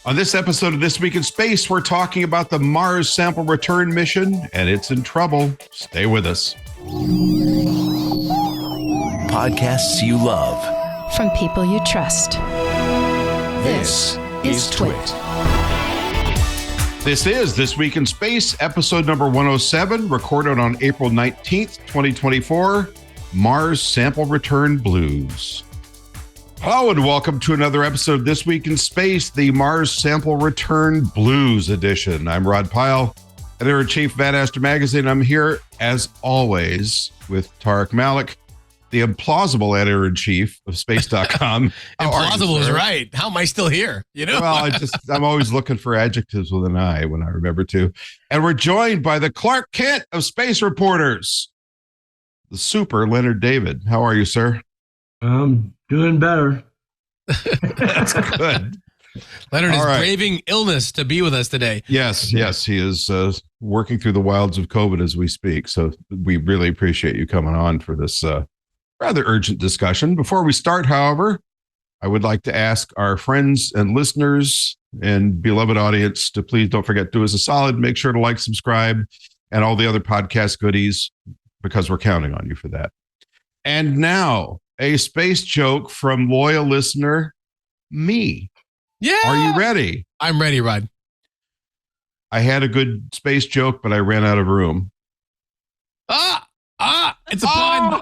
On this episode of This Week in Space, we're talking about the Mars sample return mission, and it's in trouble. Stay with us. Podcasts you love. From people you trust. This is Twit. This is This Week in Space, episode number 107, recorded on April 19th, 2024, Mars Sample Return Blues. Hello and welcome to another episode of This Week in Space, the Mars Sample Return Blues edition. I'm Rod Pyle, editor-in-chief of Badaster Magazine. I'm here, as always, with Tarek Malik, the implausible editor-in-chief of Space.com. Implausible is right. How am I still here? You know? Well, I'm always looking for adjectives with an I when I remember to. And we're joined by the Clark Kent of space reporters, the super Leonard David. How are you, sir? Doing better. That's good. Leonard is braving illness to be with us today. Yes, he is working through the wilds of COVID as we speak. So we really appreciate you coming on for this rather urgent discussion. Before we start, however, I would like to ask our friends and listeners and beloved audience to please don't forget to do us a solid. Make sure to like, subscribe, and all the other podcast goodies because we're counting on you for that. And now, a space joke from loyal listener, me. Yeah. Are you ready? I'm ready, Rod. I had a good space joke, but I ran out of room. It's a pun.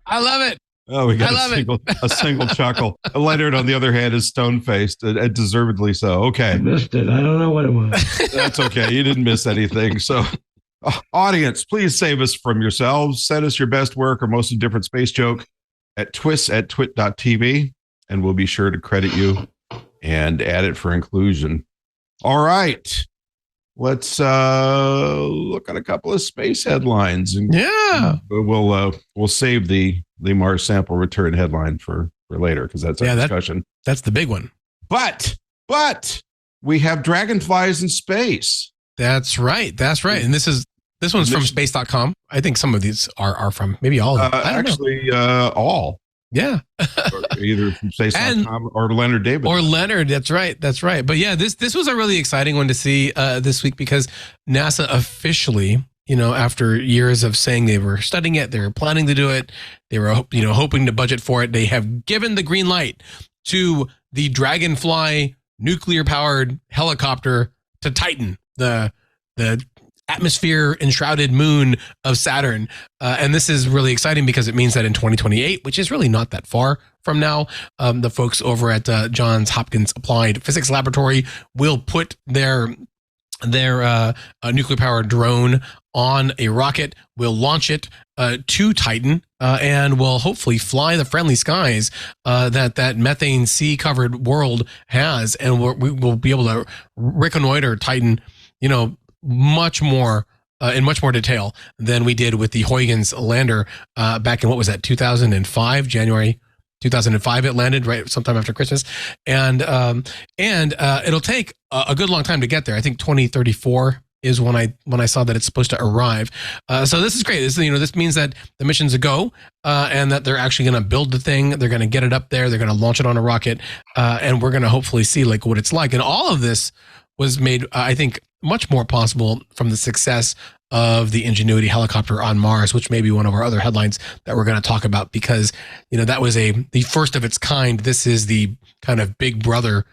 I love it. Oh, we got a single chuckle. Leonard, on the other hand, is stone-faced, and deservedly so. Okay. I missed it. I don't know what it was. That's okay. You didn't miss anything. So, audience, please save us from yourselves. Send us your best work or most indifferent space joke at twit.tv, and we'll be sure to credit you and add it for inclusion. All right. Let's look at a couple of space headlines. And we'll save the Mars sample return headline for later because that's our discussion. That's the big one. But we have dragonflies in space. That's right. And this one's from space.com. I think some of these are from maybe all of them. Actually, all. Yeah. Either from space.com or Leonard David. Or Leonard. That's right. But yeah, this was a really exciting one to see this week because NASA officially, after years of saying they were studying it, they were planning to do it, they were hoping to budget for it, they have given the green light to the Dragonfly nuclear-powered helicopter to Titan, the atmosphere enshrouded moon of Saturn. And this is really exciting because it means that in 2028, which is really not that far from now, the folks over at Johns Hopkins Applied Physics Laboratory will put their nuclear powered drone on a rocket, will launch it to Titan, and will hopefully fly the friendly skies that methane sea covered world has. And we will be able to reconnoiter Titan, much more in much more detail than we did with the Huygens lander back in 2005, January 2005. It landed right sometime after Christmas, and it'll take a good long time to get there. I think 2034 is when I saw that it's supposed to arrive. So this is great. This means that the mission's a go, and that they're actually going to build the thing. They're going to get it up there. They're going to launch it on a rocket, and we're going to hopefully see what it's like. And all of this was made, I think, much more possible from the success of the Ingenuity helicopter on Mars, which may be one of our other headlines that we're going to talk about because, that was the first of its kind. This is the kind of big brother,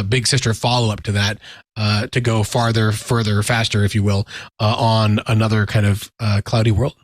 big sister follow-up to that, to go farther, further, faster, if you will, on another kind of cloudy world.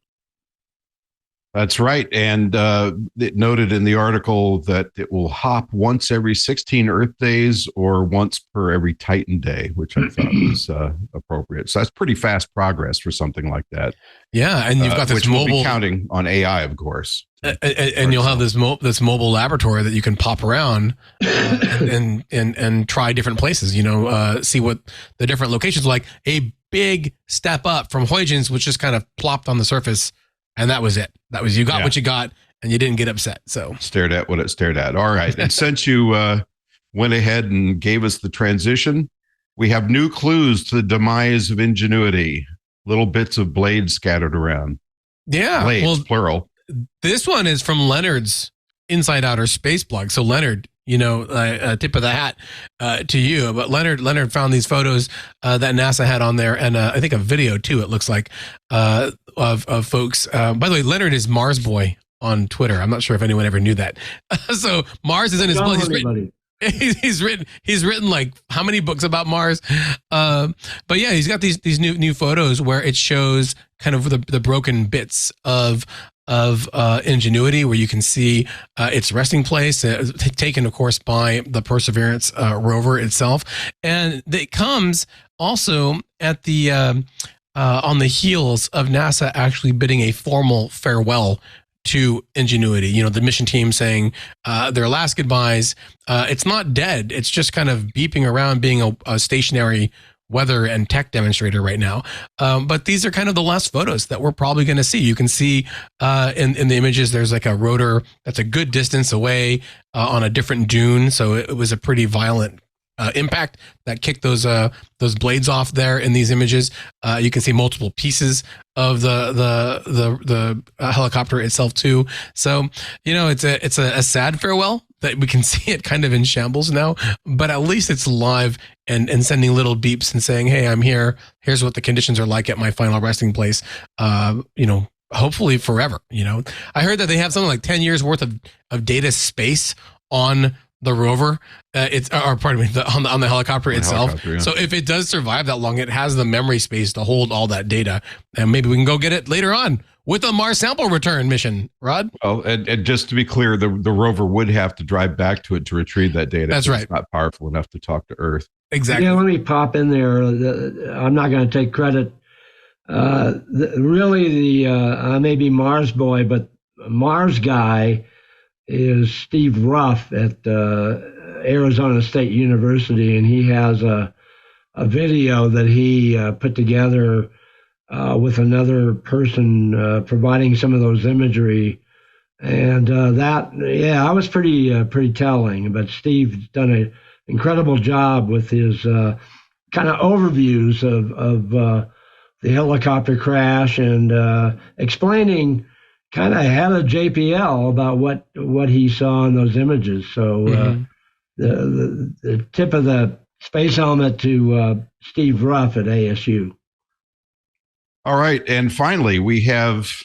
That's right. And it noted in the article that it will hop once every 16 Earth days or once per every Titan day, which I thought was appropriate. So that's pretty fast progress for something like that. Yeah. And you've got this which mobile... We'll be counting on AI, of course. And you'll have this mobile laboratory that you can pop around and try different places, see what the different locations are like. A big step up from Huygens, which just kind of plopped on the surface. And that was it. You got what you got, and you didn't get upset. So stared at what it stared at. All right. And since you went ahead and gave us the transition, we have new clues to the demise of Ingenuity. Little bits of blades scattered around. Yeah. Blades, plural. This one is from Leonard's Inside Outer Space blog. So Leonard, tip of the hat to you. But Leonard found these photos that NASA had on there, and I think a video too. It looks like of folks. By the way, Leonard is Mars Boy on Twitter. I'm not sure if anyone ever knew that. So Mars is in his blood. He's written like how many books about Mars? But yeah, he's got these new photos where it shows kind of the broken bits of Ingenuity, where you can see its resting place, taken of course by the Perseverance rover itself, and it comes also at the on the heels of NASA actually bidding a formal farewell to Ingenuity. The mission team saying their last goodbyes. It's not dead. It's just kind of beeping around, being a stationary weather and tech demonstrator right now. But these are kind of the last photos that we're probably going to see. You can see in the images, there's like a rotor that's a good distance away on a different dune. So it was a pretty violent impact that kicked those blades off there in these images. You can see multiple pieces of the helicopter itself too. So it's a sad farewell that we can see it kind of in shambles now, but at least it's live and sending little beeps and saying, hey, I'm here. Here's what the conditions are like at my final resting place. Hopefully forever. I heard that they have something like 10 years worth of data space on the rover, on the helicopter itself. Yeah. So if it does survive that long, it has the memory space to hold all that data, and maybe we can go get it later on with a Mars sample return mission. Rod? Well, and just to be clear, the rover would have to drive back to it to retrieve that data. That's right. It's not powerful enough to talk to Earth. Exactly. Yeah, let me pop in there. I'm not going to take credit. I may be Mars boy, but Mars guy is Steve Ruff at Arizona State University, and he has a video that he put together with another person providing some of those imagery, and I was pretty telling. But Steve's done an incredible job with his kind of overviews of the helicopter crash and Explaining kind of ahead of JPL about what he saw in those images. So the tip of the space helmet to Steve Ruff at ASU. All right. And finally, we have,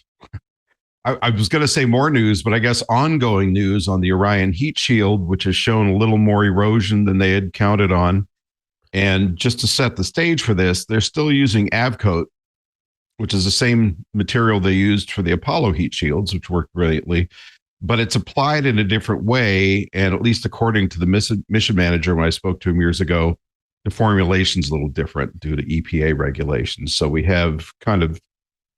I was going to say more news, but I guess ongoing news on the Orion heat shield, which has shown a little more erosion than they had counted on. And just to set the stage for this, they're still using Avcoat, which is the same material they used for the Apollo heat shields, which worked brilliantly, but it's applied in a different way. And at least according to the mission manager, when I spoke to him years ago, the formulation's a little different due to EPA regulations. So we have kind of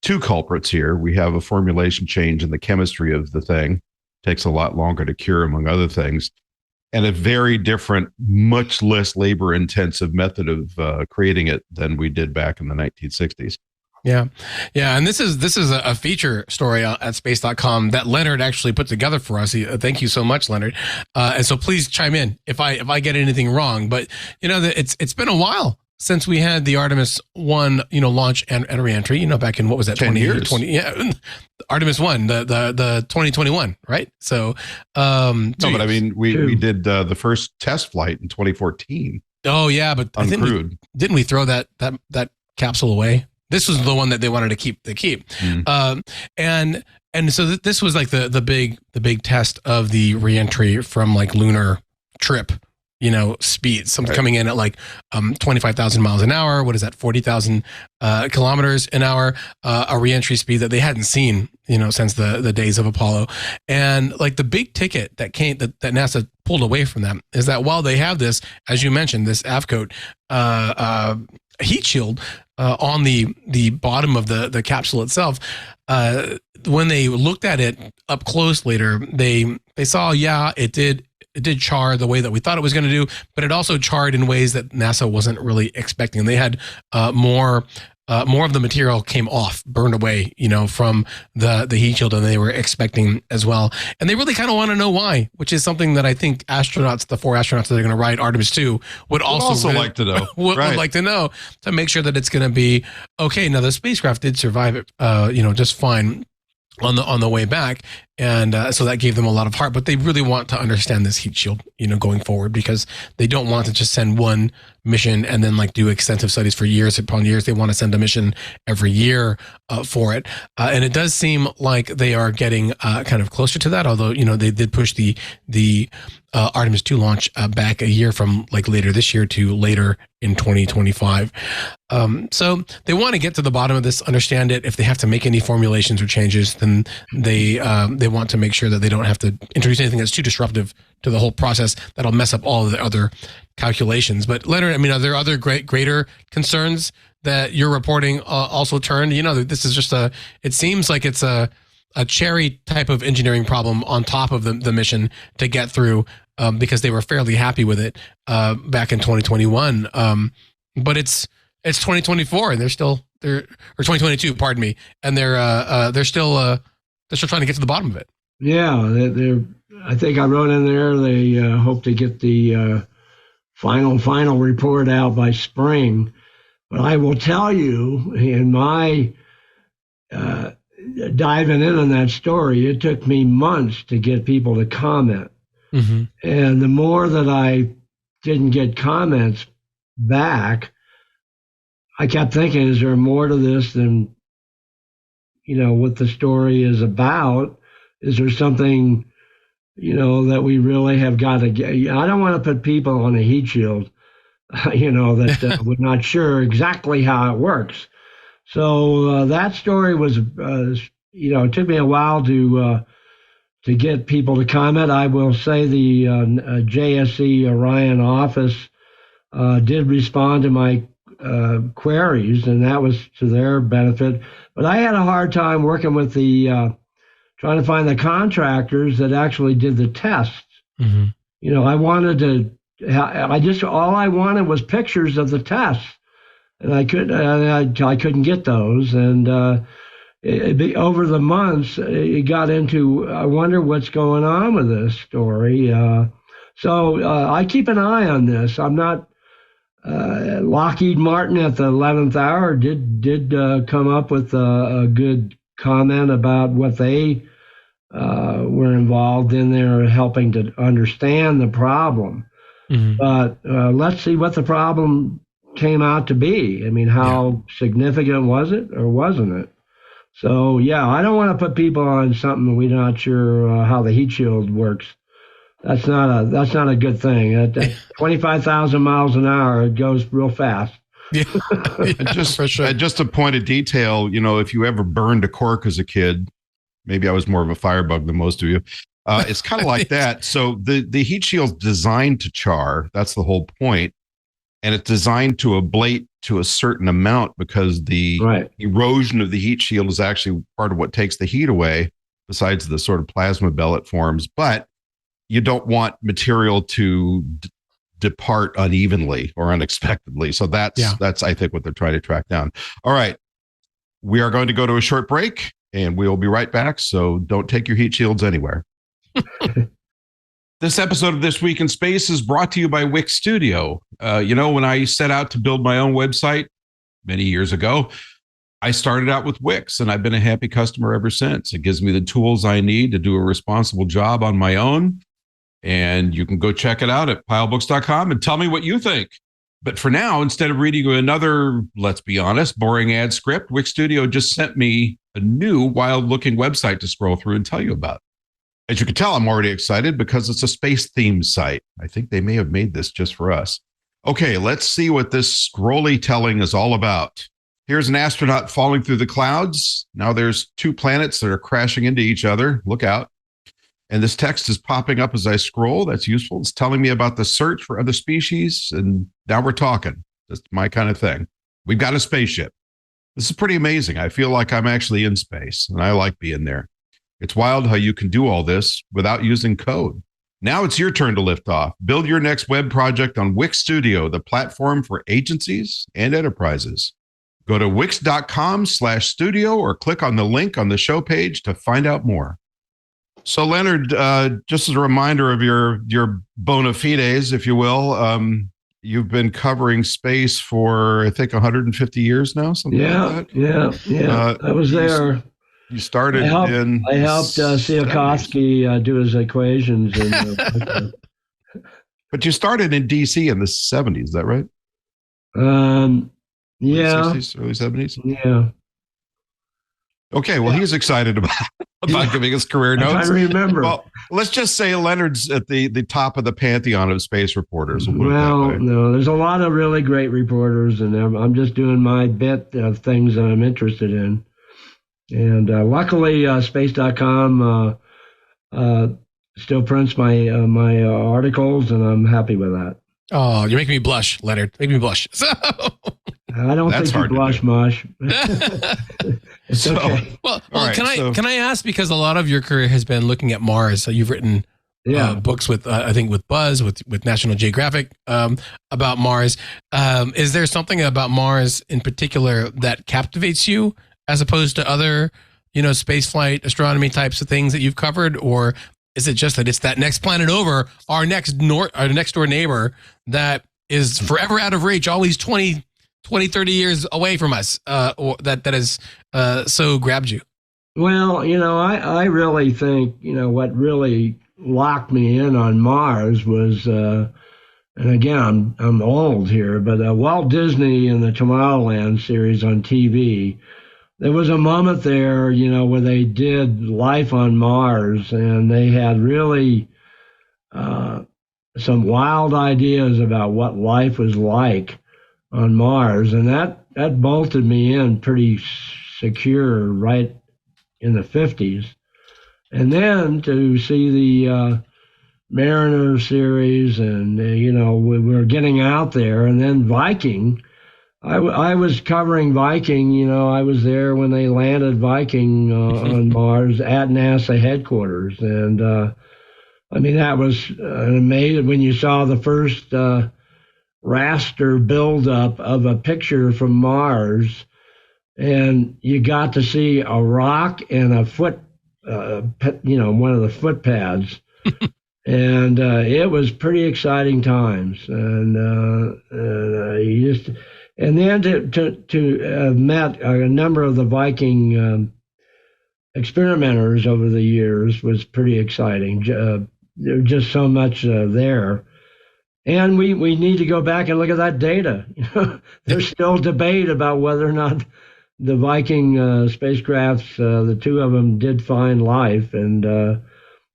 two culprits here. We have a formulation change in the chemistry of the thing. Takes a lot longer to cure, among other things, and a very different, much less labor-intensive method of creating it than we did back in the 1960s. Yeah. And this is a feature story at space.com that Leonard actually put together for us. Thank you so much, Leonard. And so please chime in if I get anything wrong. But it's been a while since we had the Artemis 1, launch and reentry, back in, what was that? 10 years. 20, yeah. Artemis 1, the 2021, right? So, no, but I mean, we did the first test flight in 2014. Oh yeah. But uncrewed. Didn't we throw that capsule away? This was the one that they wanted to keep. And so this was like the big test of the reentry from like lunar trip, speed. Something coming in at like 25,000 miles an hour. What is that? 40,000 kilometers an hour. A reentry speed that they hadn't seen, since the days of Apollo. And like the big ticket that NASA pulled away from them is that while they have this, as you mentioned, this Avcoat heat shield on the bottom of the capsule itself, when they looked at it up close later, they saw, it did char the way that we thought it was going to do, but it also charred in ways that NASA wasn't really expecting. They had more of the material came off, burned away, from the heat shield than they were expecting as well. And they really kind of want to know why, which is something that I think the 4 astronauts that are going to ride Artemis 2 would also like to know. would like to know, to make sure that it's going to be okay. Now the spacecraft did survive it, just fine on the way back, And so that gave them a lot of heart, but they really want to understand this heat shield, going forward, because they don't want to just send one mission and then do extensive studies for years upon years. They want to send a mission every year for it. And it does seem like they are getting kind of closer to that, although, they did push the Artemis 2 launch back a year from later this year to later in 2025. So they want to get to the bottom of this, understand it. If they have to make any formulations or changes, then they want to make sure that they don't have to introduce anything that's too disruptive to the whole process that'll mess up all of the other calculations. But Leonard, are there other greater concerns that you're reporting also turned? This is just it seems like it's a cherry type of engineering problem on top of the mission to get through, because they were fairly happy with it back in 2021. But it's 2024 and they're or 2022, pardon me, and they're still trying to get to the bottom of it. Yeah, I think I wrote in there they hope to get the final report out by spring. But I will tell you, in my diving in on that story, it took me months to get people to comment. Mm-hmm. And the more that I didn't get comments back, I kept thinking, is there more to this than, what the story is about? Is there something, that we really have got to get? I don't want to put people on a heat shield, that we're not sure exactly how it works. So that story was, it took me a while to get people to comment. I will say the JSC Orion office did respond to my queries, and that was to their benefit. But I had a hard time working with the trying to find the contractors that actually did the tests. Mm-hmm. I wanted to. All I wanted was pictures of the tests, and I couldn't get those. And over the months, it got into, I wonder what's going on with this story. So I keep an eye on this. I'm not. Lockheed Martin at the 11th hour did come up with a good comment about what they were involved in there, helping to understand the problem. Mm-hmm. But let's see what the problem came out to be. How significant was it or wasn't it? So, yeah, I don't want to put people on something we're not sure how the heat shield works. That's not a good thing. At 25,000 miles an hour, it goes real fast. Yeah, for sure. Just a point of detail, if you ever burned a cork as a kid, maybe I was more of a firebug than most of you. It's kind of like that. So the heat shield's designed to char. That's the whole point. And it's designed to ablate to a certain amount because the erosion of the heat shield is actually part of what takes the heat away, besides the sort of plasma bell it forms. But you don't want material to depart unevenly or unexpectedly. So that's, I think, what they're trying to track down. All right. We are going to go to a short break and we'll be right back. So don't take your heat shields anywhere. This episode of This Week in Space is brought to you by Wix Studio. When I set out to build my own website many years ago, I started out with Wix, and I've been a happy customer ever since. It gives me the tools I need to do a responsible job on my own. And you can go check it out at pilebooks.com and tell me what you think. But for now, instead of reading you another, let's be honest, boring ad script, Wix Studio just sent me a new wild-looking website to scroll through and tell you about. As you can tell, I'm already excited because it's a space-themed site. I think they may have made this just for us. Okay, let's see what this scrolly telling is all about. Here's an astronaut falling through the clouds. Now there's two planets that are crashing into each other. Look out. And this text is popping up as I scroll. That's useful. It's telling me about the search for other species. And now we're talking. That's my kind of thing. We've got a spaceship. This is pretty amazing. I feel like I'm actually in space, and I like being there. It's wild how you can do all this without using code. Now it's your turn to lift off. Build your next web project on Wix Studio, the platform for agencies and enterprises. Go to wix.com/studio or click on the link on the show page to find out more. So, Leonard, just as a reminder of your bona fides, if you will, you've been covering space for, I think, 150 years now, something like that? Yeah. I was there. You started I helped Tsiolkovsky do his equations. But you started in DC in the 70s, is that right? Yeah. Late 60s, early 70s? Yeah. Okay, well, he's excited about giving us career notes. I remember. Well, let's just say Leonard's at the top of the pantheon of space reporters. Well, no, there's a lot of really great reporters, and I'm just doing my bit of things that I'm interested in. And luckily, space.com still prints my articles, and I'm happy with that. Oh, you're making me blush, Leonard. Make me blush. So I don't think you blush much. It's okay. Well, can I ask, because a lot of your career has been looking at Mars. So you've written books with I think with Buzz, with National Geographic about Mars. Is there something about Mars in particular that captivates you, as opposed to other, space flight, astronomy types of things that you've covered, or is it just that it's that next planet over, our next door neighbor that is forever out of reach, always 20, 30 years away from us, or that has so grabbed you? Well, I really think, what really locked me in on Mars was, and again, I'm old here, but Walt Disney and the Tomorrowland series on TV, there was a moment there, where they did life on Mars, and they had really some wild ideas about what life was like on Mars, and that bolted me in pretty secure right in the 50s. And then to see the Mariner series, and we were getting out there, and then Viking. I was covering Viking. I was there when they landed Viking on Mars at NASA headquarters, and that was amazing when you saw the first raster buildup of a picture from Mars, and you got to see a rock and a foot, one of the foot pads. And it was pretty exciting times. And then to have met a number of the Viking experimenters over the years was pretty exciting. There was just so much there. And we need to go back and look at that data. There's still debate about whether or not the Viking spacecrafts, the two of them, did find life, and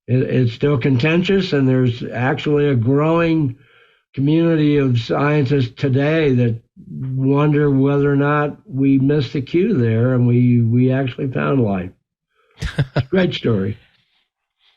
it's still contentious. And there's actually a growing community of scientists today that wonder whether or not we missed the cue there, and we actually found life. Great story.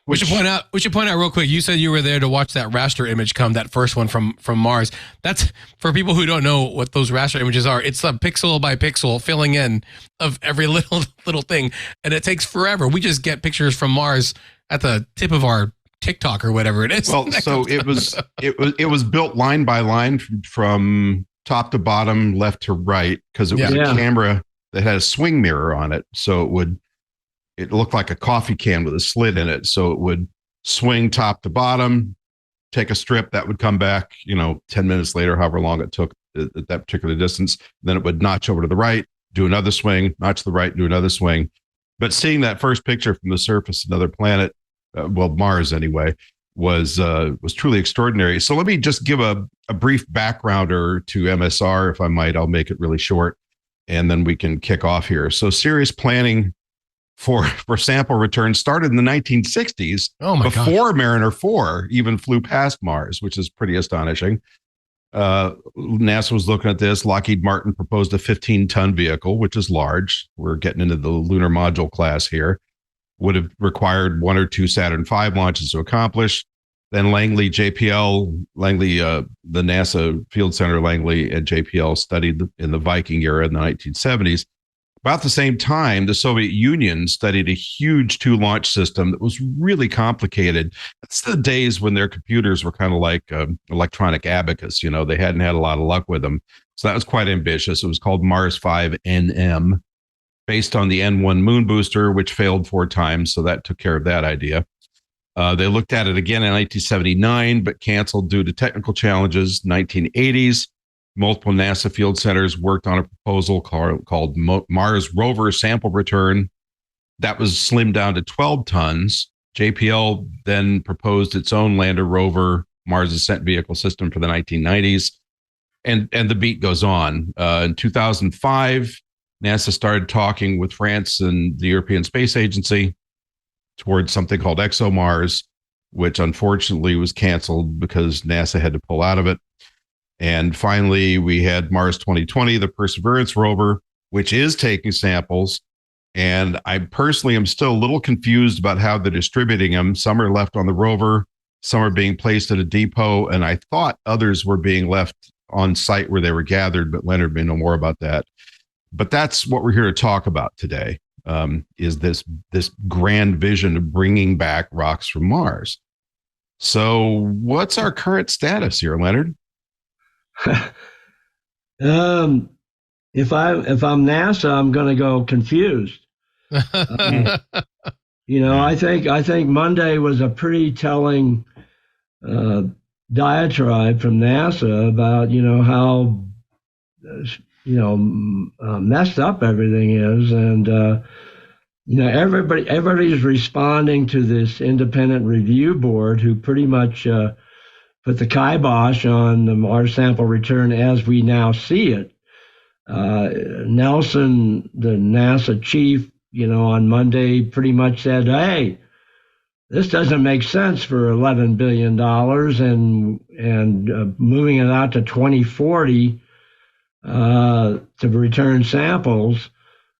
We should point out real quick. You said you were there to watch that raster image come, that first one from Mars. That's, for people who don't know what those raster images are, it's a pixel by pixel filling in of every little thing, and it takes forever. We just get pictures from Mars at the tip of our TikTok or whatever it is. Well, so it was built line by line from top to bottom, left to right, because it was a camera that had a swing mirror on it, so it looked like a coffee can with a slit in it. So it would swing top to bottom, take a strip that would come back, 10 minutes later, however long it took at that particular distance. Then it would notch over to the right, do another swing, notch to the right, do another swing. But seeing that first picture from the surface, another planet, Mars anyway, was truly extraordinary. So let me just give a brief backgrounder to MSR, if I might. I'll make it really short, and then we can kick off here. So serious planning for sample return started in the 1960s, before Mariner 4 even flew past Mars, which is pretty astonishing. NASA was looking at this. Lockheed Martin proposed a 15-ton vehicle, which is large. We're getting into the lunar module class here. Would have required 1 or 2 Saturn V launches to accomplish. Then Langley, the NASA Field Center Langley and JPL studied in the Viking era in the 1970s. About the same time, the Soviet Union studied a huge 2-launch system that was really complicated. That's the days when their computers were kind of like electronic abacus. They hadn't had a lot of luck with them. So that was quite ambitious. It was called Mars 5 NM, based on the N1 moon booster, which failed 4 times. So that took care of that idea. They looked at it again in 1979, but canceled due to technical challenges. 1980s. Multiple NASA field centers worked on a proposal called Mars Rover Sample Return. That was slimmed down to 12 tons. JPL then proposed its own lander rover Mars Ascent Vehicle system for the 1990s. And the beat goes on. In 2005, NASA started talking with France and the European Space Agency towards something called ExoMars, which unfortunately was canceled because NASA had to pull out of it. And finally, we had Mars 2020, the Perseverance rover, which is taking samples. And I personally am still a little confused about how they're distributing them. Some are left on the rover, some are being placed at a depot, and I thought others were being left on site where they were gathered, but Leonard may know more about that. But that's what we're here to talk about today, is this grand vision of bringing back rocks from Mars. So what's our current status here, Leonard? If I'm NASA, I'm going to go confused. I think Monday was a pretty telling diatribe from NASA about how messed up everything is, and everybody's responding to this independent review board who pretty much put the kibosh on the Mars sample return as we now see it. Nelson, the NASA chief, on Monday pretty much said, hey, this doesn't make sense for $11 billion and moving it out to 2040 to return samples.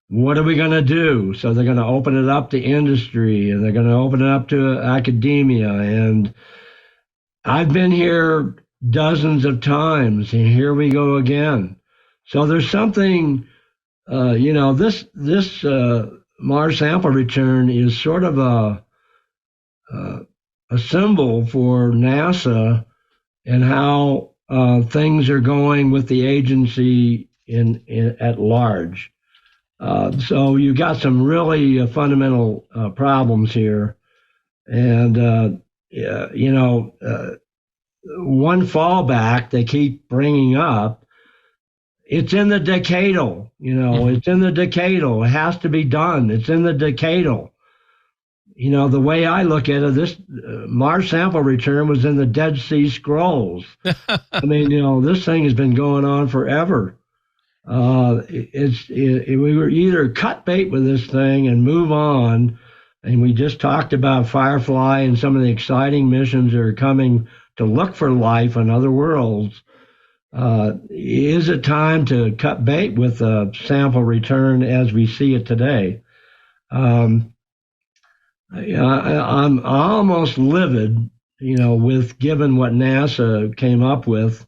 What are we going to do? So they're going to open it up to industry, and they're going to open it up to academia. And I've been here dozens of times, and here we go again. So there's something, this Mars sample return is sort of a symbol for NASA and how things are going with the agency at large. So you got some really fundamental problems here, and one fallback they keep bringing up. It's in the decadal, It's in the decadal. It has to be done. It's in the decadal. The way I look at it, this Mars sample return was in the Dead Sea Scrolls. I mean, this thing has been going on forever. We were either cut bait with this thing and move on, and we just talked about Firefly and some of the exciting missions that are coming to look for life on other worlds. Is it time to cut bait with a sample return as we see it today? I'm almost livid, with given what NASA came up with,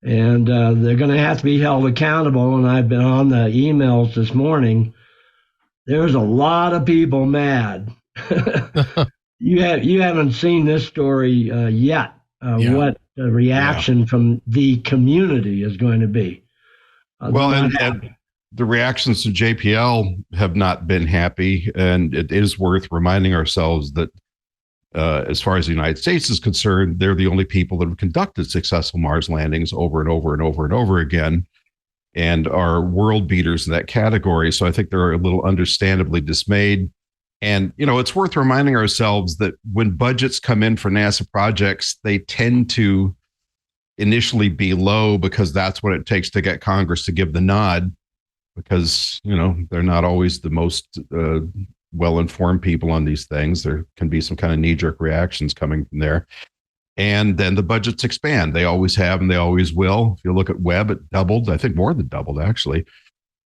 and they're going to have to be held accountable. And I've been on the emails this morning. There's a lot of people mad. You haven't seen this story yet. What the reaction from the community is going to be. And the reactions to JPL have not been happy, and it is worth reminding ourselves that as far as the United States is concerned, they're the only people that have conducted successful Mars landings over and over and over and over again, and are world beaters in that category. So I think they're a little understandably dismayed. And, it's worth reminding ourselves that when budgets come in for NASA projects, they tend to initially be low because that's what it takes to get Congress to give the nod, because, they're not always the most well-informed people on these things. There can be some kind of knee-jerk reactions coming from there. And then the budgets expand. They always have, and they always will. If you look at Webb, it doubled. I think more than doubled, actually.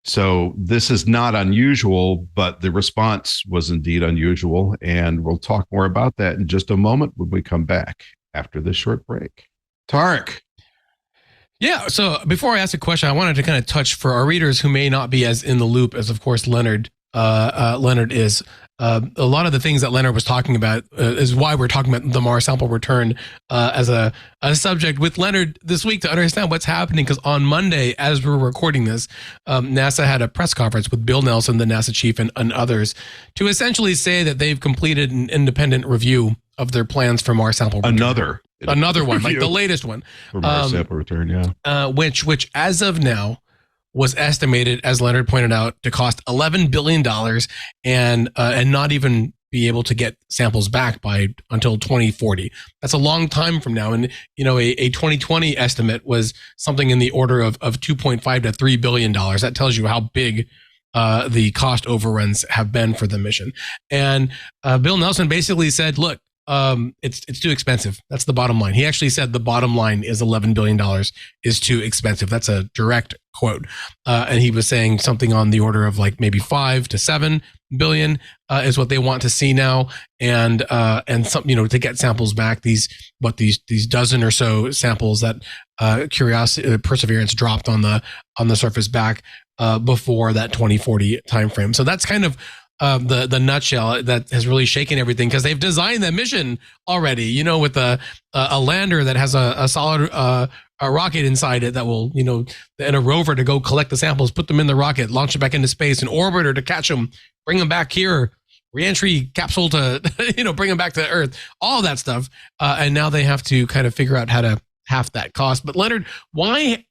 So this is not unusual, but the response was indeed unusual. And we'll talk more about that in just a moment when we come back after this short break. Tarek. Yeah. So before I ask a question, I wanted to kind of touch for our readers who may not be as in the loop as, of course, Leonard is. A lot of the things that Leonard was talking about is why we're talking about the Mars sample return as a subject with Leonard this week to understand what's happening. Because on Monday, as we're recording this, NASA had a press conference with Bill Nelson, the NASA chief, and others to essentially say that they've completed an independent review of their plans for Mars sample return. Another one, like the latest one. For Mars sample return, yeah. Which as of now, was estimated, as Leonard pointed out, to cost $11 billion and not even be able to get samples back until 2040. That's a long time from now. And, a 2020 estimate was something in the order of 2.5 to $3 billion. That tells you how big the cost overruns have been for the mission. And Bill Nelson basically said, look, it's too expensive. That's the bottom line. He actually said the bottom line is $11 billion is too expensive. That's a direct quote. And he was saying something on the order of like maybe 5 to 7 billion is what they want to see now. And some, to get samples back, these dozen or so samples that Perseverance dropped on the surface back before that 2040 timeframe. So that's kind of the nutshell that has really shaken everything, because they've designed that mission already, with a lander that has a solid a rocket inside it that will, and a rover to go collect the samples, put them in the rocket, launch it back into space, an orbiter to catch them, bring them back here, reentry capsule to, bring them back to Earth, all that stuff. And now they have to kind of figure out how to half that cost. But Leonard, why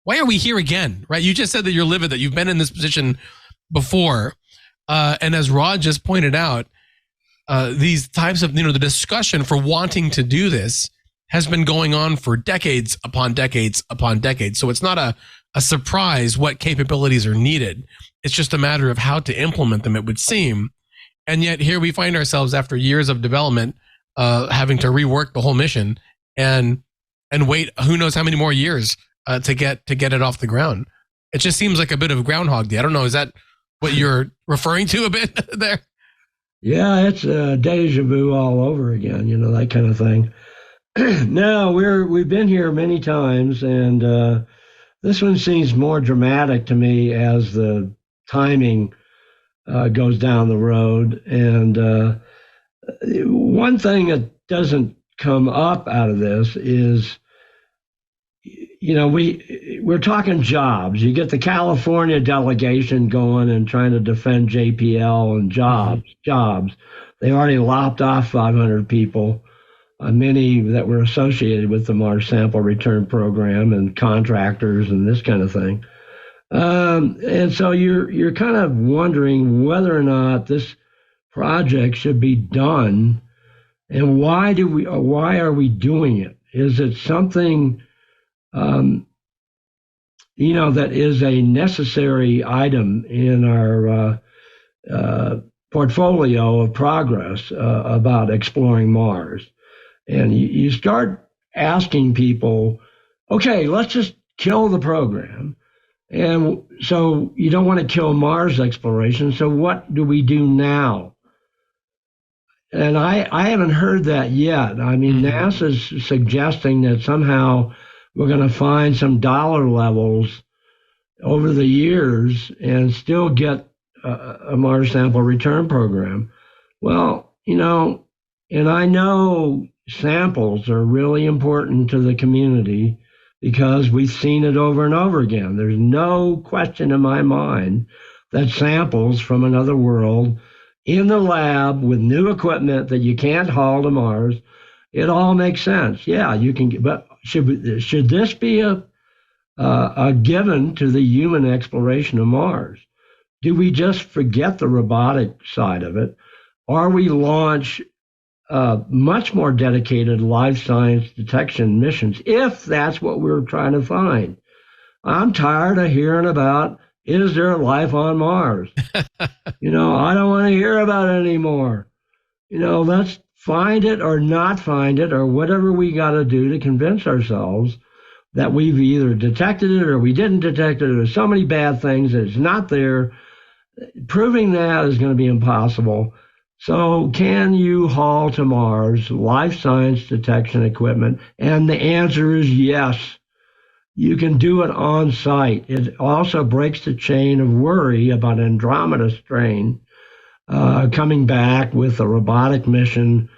are we here again? Right? You just said that you're livid, that you've been in this position before. And as Rod just pointed out, these types of, the discussion for wanting to do this has been going on for decades upon decades upon decades. So it's not a surprise what capabilities are needed. It's just a matter of how to implement them, it would seem. And yet here we find ourselves after years of development, having to rework the whole mission and wait who knows how many more years to get it off the ground. It just seems like a bit of Groundhog Day. I don't know. Is that what you're referring to a bit there? Yeah, it's deja vu all over again, that kind of thing. No, we've been here many times, and this one seems more dramatic to me as the timing goes down the road. And one thing that doesn't come up out of this is, we're talking jobs. You get the California delegation going and trying to defend JPL and jobs. They already lopped off 500 people, many that were associated with the Mars Sample Return Program and contractors and this kind of thing. And so you're kind of wondering whether or not this project should be done, and why are we doing it? Is it something that is a necessary item in our portfolio of progress about exploring Mars? And you start asking people, okay, let's just kill the program. And so you don't want to kill Mars exploration. So what do we do now? And I haven't heard that yet. I mean, NASA's suggesting that somehow we're going to find some dollar levels over the years and still get a Mars Sample Return Program. Well, and I know samples are really important to the community because we've seen it over and over again. There's no question in my mind that samples from another world in the lab with new equipment that you can't haul to Mars, it all makes sense. Yeah, you can, but should this be a given to the human exploration of Mars? Do we just forget the robotic side of it, or we launch much more dedicated life science detection missions, if that's what we're trying to find? I'm tired of hearing about, is there life on Mars? I don't want to hear about it anymore. Let's find it or not find it, or whatever we got to do to convince ourselves that we've either detected it or we didn't detect it. There's so many bad things that it's not there. Proving that is going to be impossible. So can you haul to Mars life science detection equipment? And the answer is yes. You can do it on site. It also breaks the chain of worry about Andromeda strain coming back with a robotic mission,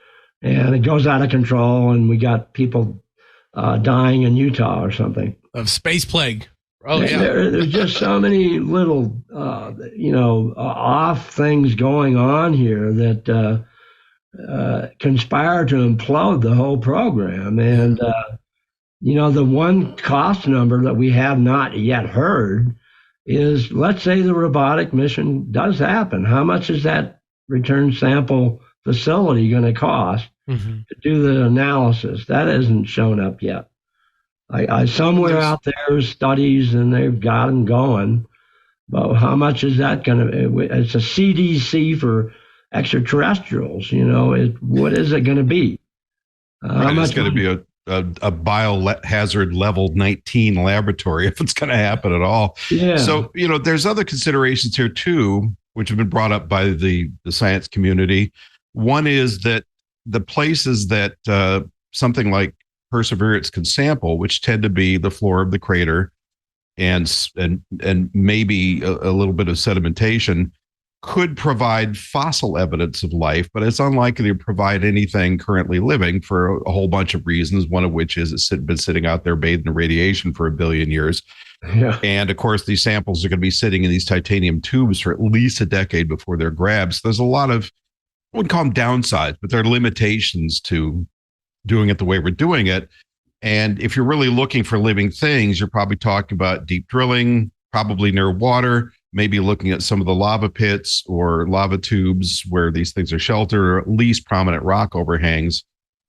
and it goes out of control, and we got people dying in Utah or something. Of space plague. Oh, yeah. There's just so many little, off things going on here that conspire to implode the whole program. And The one cost number that we have not yet heard is, let's say the robotic mission does happen. How much is that return sample facility going to cost to do the analysis? That hasn't shown up yet. I somewhere out there studies and they've got them going, but how much is that going to? It's a CDC for extraterrestrials. What is it going to be? How much it's going to be a biohazard level 19 laboratory if it's going to happen at all. Yeah. So there's other considerations here too, which have been brought up by the science community. One is that the places that something like Perseverance can sample, which tend to be the floor of the crater and maybe a little bit of sedimentation, could provide fossil evidence of life, but it's unlikely to provide anything currently living for a whole bunch of reasons, one of which is it's been sitting out there bathed in radiation for 1 billion years. Yeah. And of course, these samples are going to be sitting in these titanium tubes for at least a decade before they're grabbed. So there's a lot of, I wouldn't call them downsides, but there are limitations to doing it the way we're doing it. And if you're really looking for living things, you're probably talking about deep drilling, probably near water, maybe looking at some of the lava pits or lava tubes where these things are sheltered, or at least prominent rock overhangs,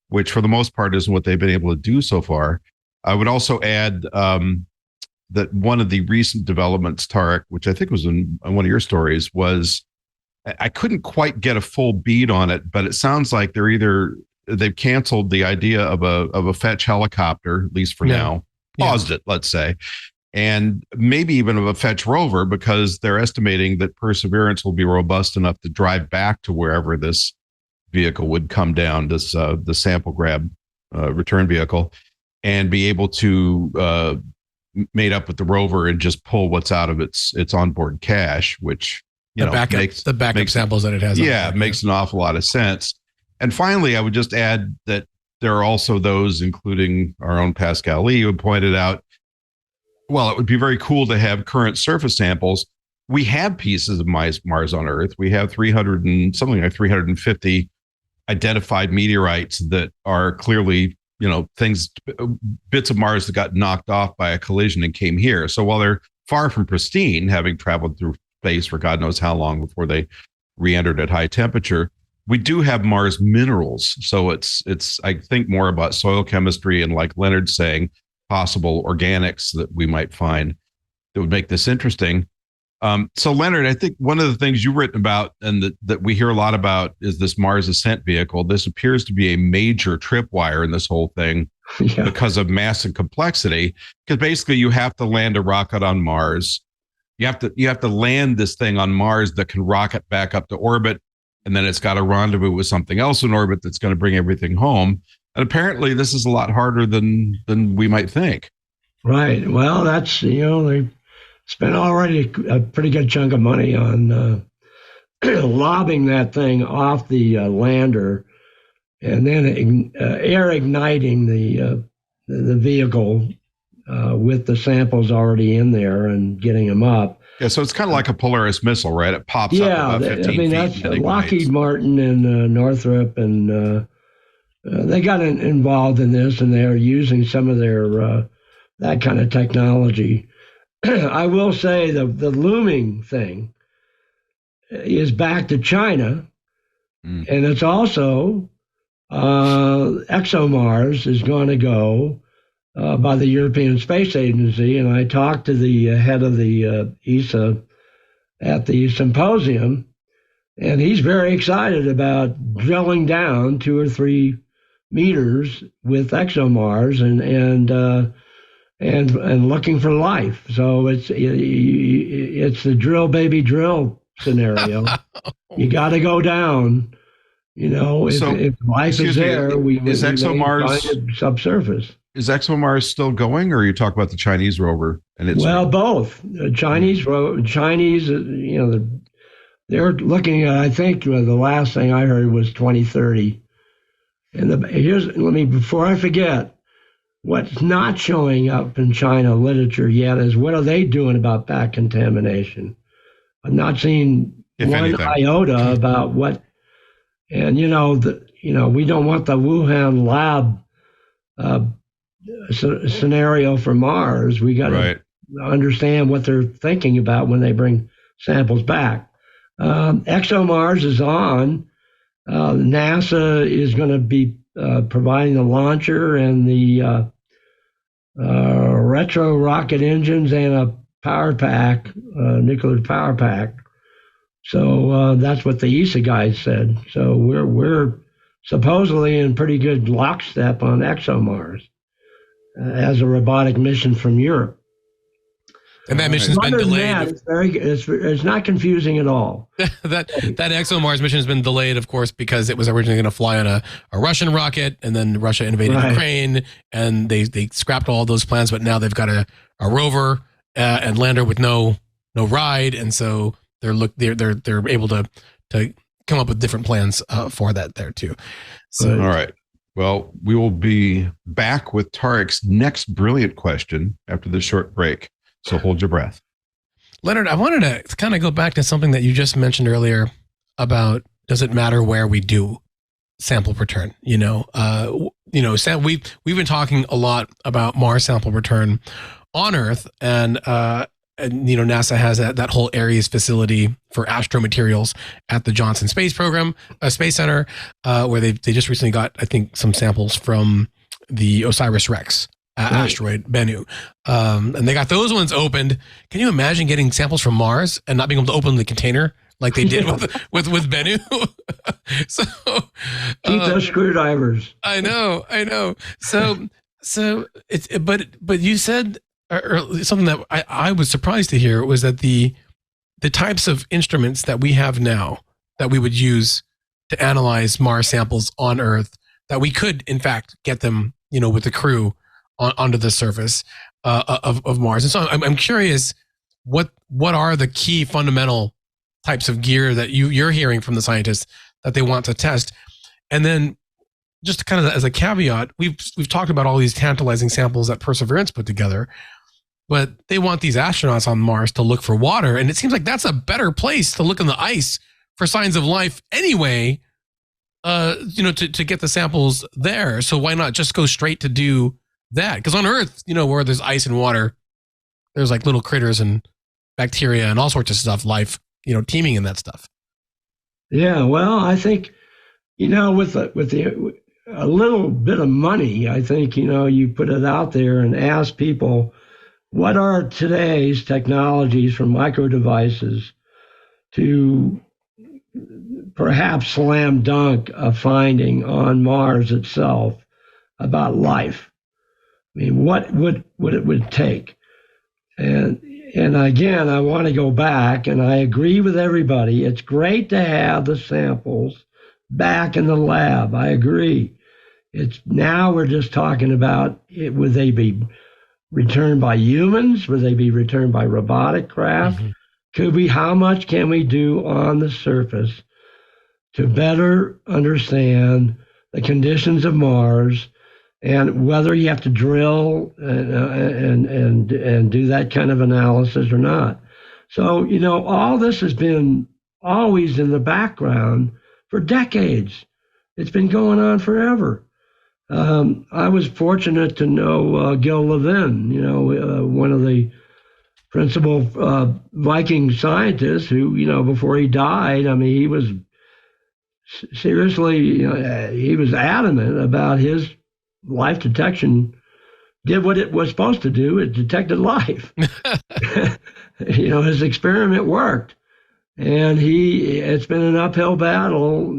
which for the most part isn't what they've been able to do so far. I would also add that one of the recent developments, Tarek, which I think was in one of your stories, was I couldn't quite get a full beat on it, but it sounds like they've canceled the idea of a fetch helicopter, at least for now, paused it, let's say, and maybe even of a fetch rover, because they're estimating that Perseverance will be robust enough to drive back to wherever this vehicle would come down, the sample grab return vehicle, and be able to mate up with the rover and just pull what's out of its onboard cache, which the backup samples that it has. Makes an awful lot of sense. And finally, I would just add that there are also those, including our own Pascal Lee, who pointed out, well, it would be very cool to have current surface samples. We have pieces of Mars on Earth. We have 350 identified meteorites that are clearly, bits of Mars that got knocked off by a collision and came here. So while they're far from pristine, having traveled through space for God knows how long before they re-entered at high temperature, we do have Mars minerals. So it's I think more about soil chemistry and, like Leonard's saying, possible organics that we might find that would make this interesting. So Leonard, I think one of the things you've written about and that we hear a lot about is this Mars ascent vehicle. This appears to be a major tripwire in this whole thing because of mass and complexity, because basically you have to land a rocket on Mars. You have to land this thing on Mars that can rocket back up to orbit. And then it's got to rendezvous with something else in orbit that's going to bring everything home. And apparently this is a lot harder than we might think. Right. Well, that's, they spent already a pretty good chunk of money on lobbing that thing off the lander and then air igniting the vehicle with the samples already in there and getting them up. Yeah, so it's kind of like a Polaris missile, right? It pops up about 15 feet. That's Lockheed Martin and Northrop, and they got involved in this, and they're using some of their that kind of technology. I will say the looming thing is back to China, and it's also ExoMars is going to go by the European Space Agency, and I talked to the head of the ESA at the symposium, and he's very excited about drilling down 2 or 3 meters with ExoMars and looking for life. So it's the drill baby drill scenario. You got to go down. If life is there, we find it subsurface. Is ExoMars still going, or are you talking about the Chinese rover? Both. The Chinese, they're looking at, I think the last thing I heard was 2030. And before I forget, what's not showing up in China literature yet is what are they doing about back contamination? I've not seen iota about what, and we don't want the Wuhan lab scenario for Mars. We got to understand what they're thinking about when they bring samples back. ExoMars is on. NASA is going to be providing the launcher and the retro rocket engines and a power pack, nuclear power pack. So that's what the ESA guys said. So we're supposedly in pretty good lockstep on ExoMars as a robotic mission from Europe. And that mission's been delayed. It's not confusing at all. that ExoMars mission has been delayed, of course, because it was originally going to fly on a Russian rocket, and then Russia invaded Ukraine, and they scrapped all those plans. But now they've got a rover and lander with no ride, and so they're able to come up with different plans for that there too. So all right. Well, we will be back with Tarek's next brilliant question after this short break. So hold your breath. Leonard, I wanted to kind of go back to something that you just mentioned earlier about, does it matter where we do sample return? We've been talking a lot about Mars sample return on Earth, and NASA has that whole Ares facility for astromaterials at the Johnson Space Center, where they just recently got, I think, some samples from the OSIRIS-REx asteroid Bennu, and they got those ones opened. Can you imagine getting samples from Mars and not being able to open the container like they did with Bennu? So keep those screwdrivers. I know. So it's but you said or something that I was surprised to hear was that the types of instruments that we have now that we would use to analyze Mars samples on Earth, that we could in fact get them, with the crew onto the surface of Mars. And so I'm curious, what are the key fundamental types of gear that you're hearing from the scientists that they want to test? And then just kind of as a caveat, we've talked about all these tantalizing samples that Perseverance put together, but they want these astronauts on Mars to look for water. And it seems like that's a better place to look in the ice for signs of life anyway, to get the samples there. So why not just go straight to do that? Because on Earth, where there's ice and water, there's like little critters and bacteria and all sorts of stuff, life, teeming in that stuff. Yeah, well, I think, with a little bit of money, I think, you put it out there and ask people, what are today's technologies from micro devices to perhaps slam dunk a finding on Mars itself about life? I mean, what would it take? And again, I want to go back, and I agree with everybody. It's great to have the samples back in the lab. I agree. Now we're just talking about would they be returned by humans? Would they be returned by robotic craft? Mm-hmm. How much can we do on the surface to better understand the conditions of Mars, and whether you have to drill and do that kind of analysis or not? So, all this has been always in the background for decades. It's been going on forever. I was fortunate to know Gil Levin, one of the principal Viking scientists who, before he died, I mean, he was seriously, he was adamant about his life detection did what it was supposed to do. It detected life. His experiment worked. And it's been an uphill battle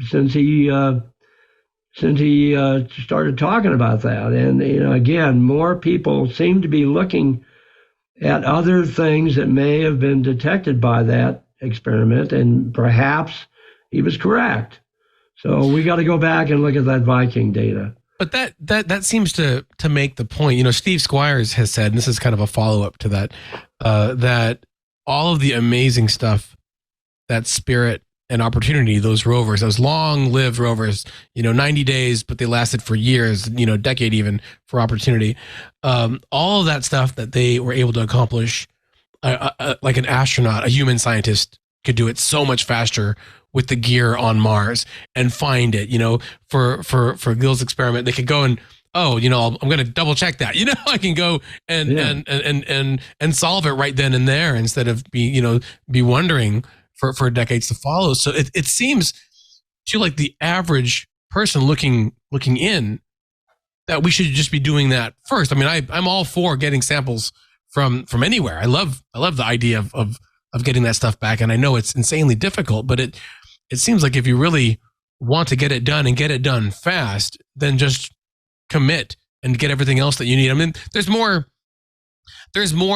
since he started talking about that. And, again, more people seem to be looking at other things that may have been detected by that experiment, and perhaps he was correct. So we got to go back and look at that Viking data. But that seems to make the point. Steve Squires has said, and this is kind of a follow-up to that, that all of the amazing stuff that Spirit and Opportunity, those rovers, those long-lived rovers, 90 days, but they lasted for years, decade even for Opportunity. All of that stuff that they were able to accomplish, like an astronaut, a human scientist could do it so much faster with the gear on Mars and find it. For Gil's experiment, they could go and oh, I'm going to double check that. I can go and solve it right then and there instead of be wondering for decades to follow. So it seems to like the average person looking in that we should just be doing that first. I mean, I'm all for getting samples from anywhere. I love the idea of getting that stuff back. And I know it's insanely difficult, but it seems like if you really want to get it done and get it done fast, then just commit and get everything else that you need. I mean, there's more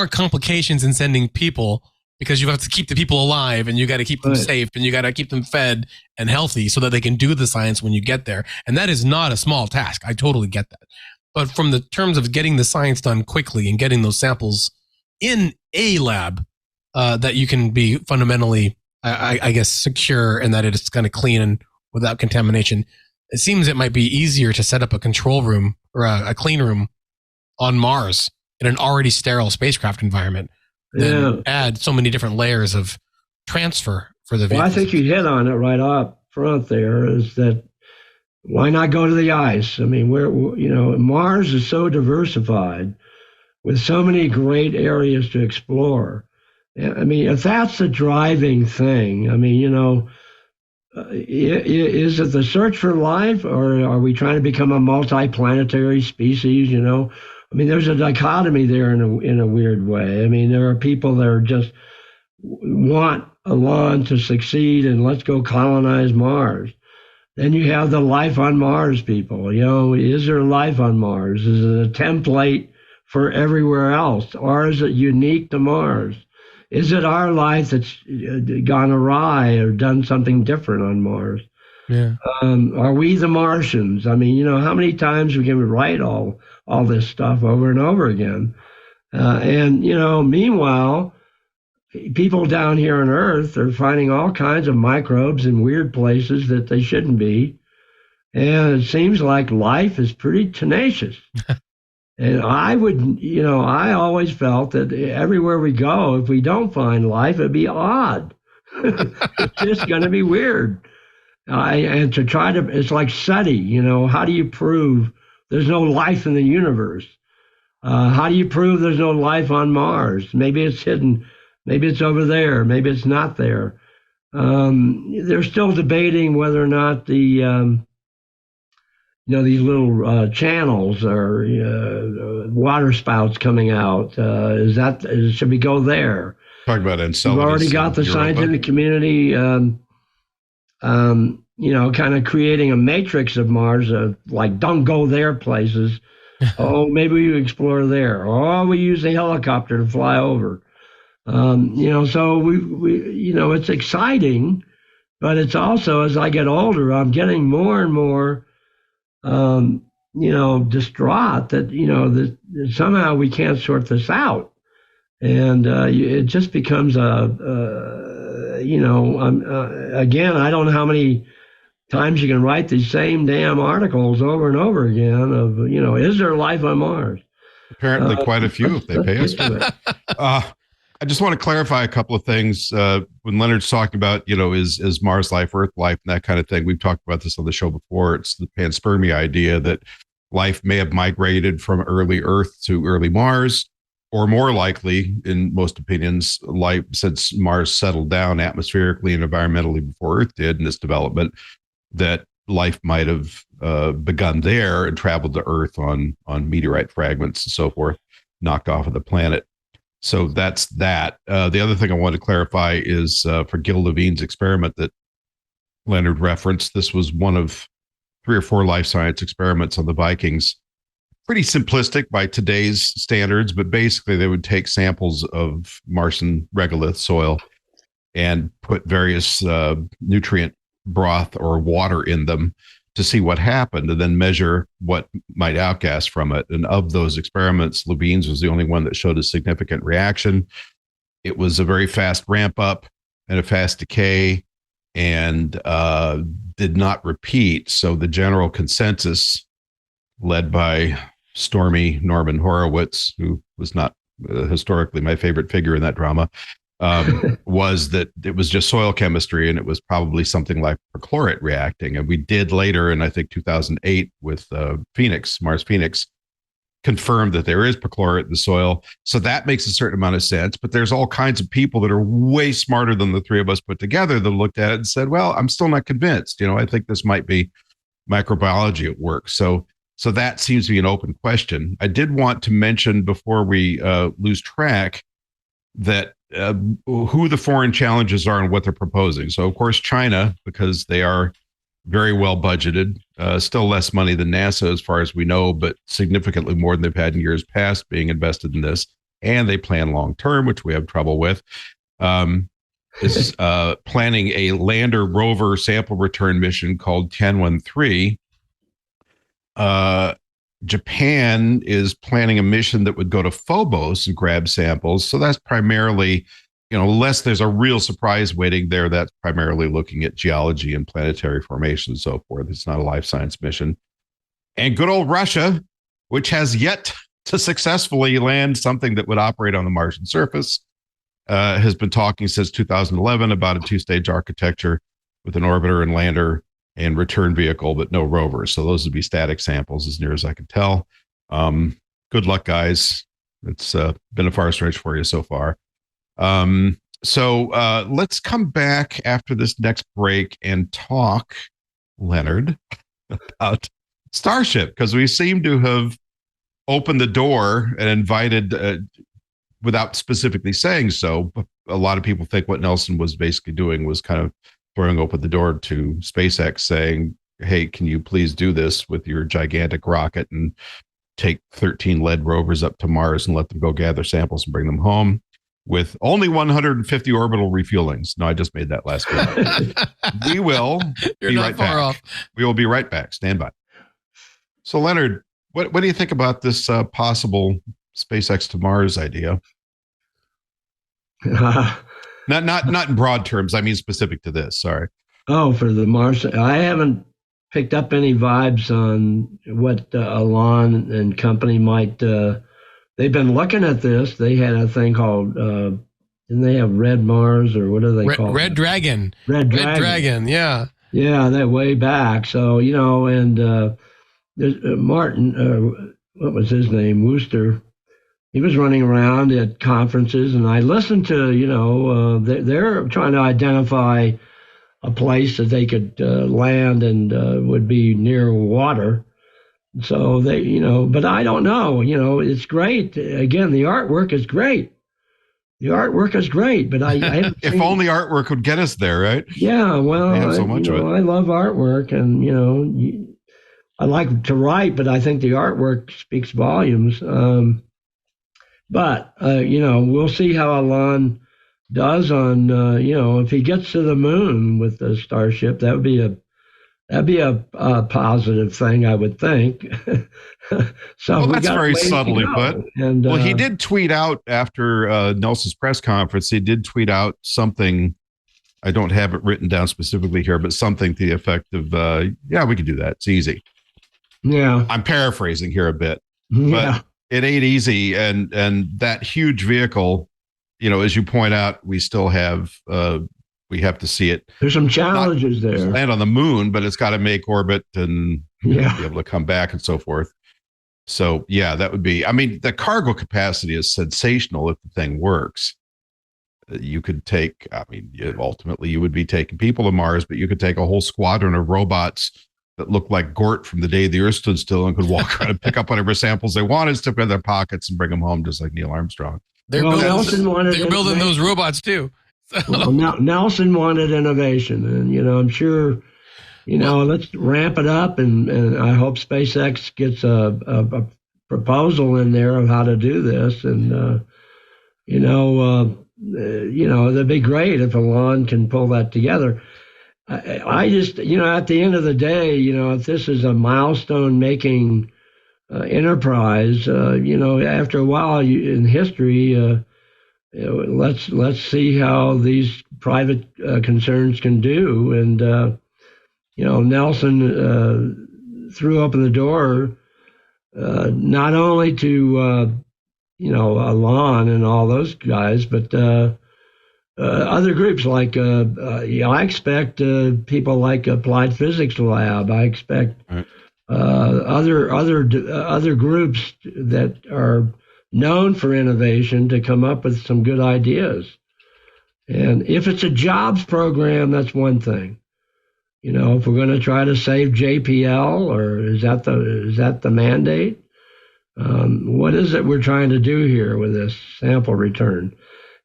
complications in sending people because you have to keep the people alive and you got to keep them safe and you got to keep them fed and healthy so that they can do the science when you get there. And that is not a small task. I totally get that. But from the terms of getting the science done quickly and getting those samples in a lab that you can be fundamentally, I guess, secure and that it is kind of clean and without contamination, it seems it might be easier to set up a control room or a clean room on Mars in an already sterile spacecraft environment than add so many different layers of transfer for the vehicles. Well, I think you hit on it right up front there is that why not go to the ice? I mean, Mars is so diversified with so many great areas to explore. I mean, if that's the driving thing, I mean, is it the search for life or are we trying to become a multi-planetary species, I mean, there's a dichotomy there in a weird way. I mean, there are people that are just want Elon to succeed and let's go colonize Mars. Then you have the life on Mars people. Is there life on Mars? Is it a template for everywhere else? Or is it unique to Mars? Is it our life that's gone awry or done something different on Mars? Yeah. Are we the Martians? I mean, how many times we can write all this stuff over and over again? And meanwhile, people down here on Earth are finding all kinds of microbes in weird places that they shouldn't be. And it seems like life is pretty tenacious. And I always felt that everywhere we go, if we don't find life, it'd be odd. It's just going to be weird. And to try to, it's like SETI, how do you prove there's no life in the universe? How do you prove there's no life on Mars? Maybe it's hidden. Maybe it's over there. Maybe it's not there. They're still debating whether or not the, these little channels or water spouts coming out. Should we go there? Talk about Enceladus. We've already got the scientific community, kind of creating a matrix of Mars of like, don't go there places. Oh, maybe we explore there. Oh, we use a helicopter to fly over. So we it's exciting, but it's also, as I get older, I'm getting more and more, distraught that, that somehow we can't sort this out. And it just becomes again, I don't know how many times you can write these same damn articles over and over again of, is there life on Mars? Apparently quite a few if they pay us for it. I just want to clarify a couple of things. When Leonard's talking about, is Mars life, Earth life, and that kind of thing, we've talked about this on the show before. It's the panspermia idea that life may have migrated from early Earth to early Mars, or more likely, in most opinions, life, since Mars settled down atmospherically and environmentally before Earth did in this development, that life might have begun there and traveled to Earth on meteorite fragments and so forth, knocked off of the planet. So that's that. The other thing I want to clarify is for Gil Levine's experiment that Leonard referenced. This was one of 3 or 4 life science experiments on the Vikings. Pretty simplistic by today's standards, but basically they would take samples of Martian regolith soil and put various nutrient broth or water in them to see what happened and then measure what might outgas from it. And of those experiments, Levine's was the only one that showed a significant reaction. It was a very fast ramp up and a fast decay and did not repeat. So the general consensus, led by stormy Norman Horowitz, who was not historically my favorite figure in that drama, was that it was just soil chemistry, and it was probably something like perchlorate reacting. And we did later, in I think 2008, with Mars Phoenix, confirmed that there is perchlorate in the soil. So that makes a certain amount of sense. But there's all kinds of people that are way smarter than the three of us put together that looked at it and said, well, I'm still not convinced. I think this might be microbiology at work. So that seems to be an open question. I did want to mention before we lose track that who the foreign challenges are and what they're proposing. So, of course, China, because they are very well budgeted, still less money than NASA as far as we know, but significantly more than they've had in years past being invested in this. And they plan long term, which we have trouble with. Is planning a lander rover sample return mission called Tianwen-3. Japan is planning a mission that would go to Phobos and grab samples. So that's primarily, unless there's a real surprise waiting there, that's primarily looking at geology and planetary formation and so forth. It's not a life science mission. And good old Russia, which has yet to successfully land something that would operate on the Martian surface, has been talking since 2011 about a two-stage architecture with an orbiter and lander and return vehicle, but no rover. So those would be static samples as near as I can tell. Good luck, guys. It's been a far stretch for you so far. So let's come back after this next break and talk, Leonard, about Starship, because we seem to have opened the door and invited, without specifically saying so, but a lot of people think what Nelson was basically doing was kind of throwing open the door to SpaceX saying, hey, can you please do this with your gigantic rocket and take 13 lead rovers up to Mars and let them go gather samples and bring them home with only 150 orbital refuelings. No, I just made that last week. We will be right back. Off. We will be right back. Stand by. So, Leonard, what do you think about this possible SpaceX to Mars idea? Not in broad terms. I mean specific to this. Sorry. Oh, for the Mars. I haven't picked up any vibes on what Elon and company might. They've been looking at this. They had a thing called. Didn't they have Red Mars or what do they call it? Red Dragon. Red Dragon. Yeah. Yeah, that way back. So and there's Martin. What was his name? Wooster. He was running around at conferences, and I listened to, they're trying to identify a place that they could land and would be near water. So they, but I don't know, it's great. Again, the artwork is great. The artwork is great, but I haven't if only artwork would get us there, right? Yeah, well, so much of it. I love artwork, and, I like to write, but I think the artwork speaks volumes. But, we'll see how Elon does on, if he gets to the moon with the Starship, that'd be a positive thing, I would think. So that's very subtly put. And he did tweet out after Nelson's press conference. He did tweet out something. I don't have it written down specifically here, but something to the effect of, we could do that. It's easy. Yeah. I'm paraphrasing here a bit. Yeah. But it ain't easy, and that huge vehicle, as you point out, we still have we have to see it. There's some challenges there. Land on the moon, but it's got to make orbit and be able to come back and so forth. So that would be. I mean, the cargo capacity is sensational if the thing works. You could take. I mean, ultimately, you would be taking people to Mars, but you could take a whole squadron of robots that looked like Gort from the day the Earth stood still and could walk around and pick up whatever samples they wanted, stick in their pockets, and bring them home, just like Neil Armstrong. They're building those robots too. Well, Nelson wanted innovation, and I'm sure, let's ramp it up, and I hope SpaceX gets a proposal in there of how to do this, and that'd be great if Elon can pull that together. I just, at the end of the day, if this is a milestone-making enterprise, after a while in history, let's see how these private concerns can do. And, Nelson threw open the door not only to, Elon and all those guys, but other groups like I expect people like Applied Physics Lab. I expect other groups that are known for innovation to come up with some good ideas. And if it's a jobs program, that's one thing. If we're going to try to save JPL, or is that the mandate? What is it we're trying to do here with this sample return?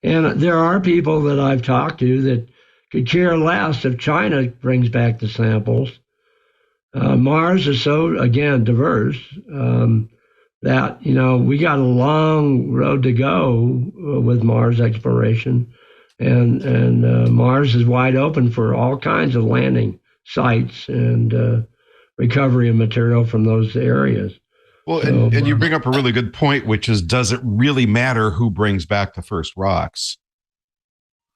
And there are people that I've talked to that could care less if China brings back the samples. Mars is so, again, diverse that, we got a long road to go with Mars exploration. And Mars is wide open for all kinds of landing sites and recovery of material from those areas. Well, and you bring up a really good point, which is, does it really matter who brings back the first rocks?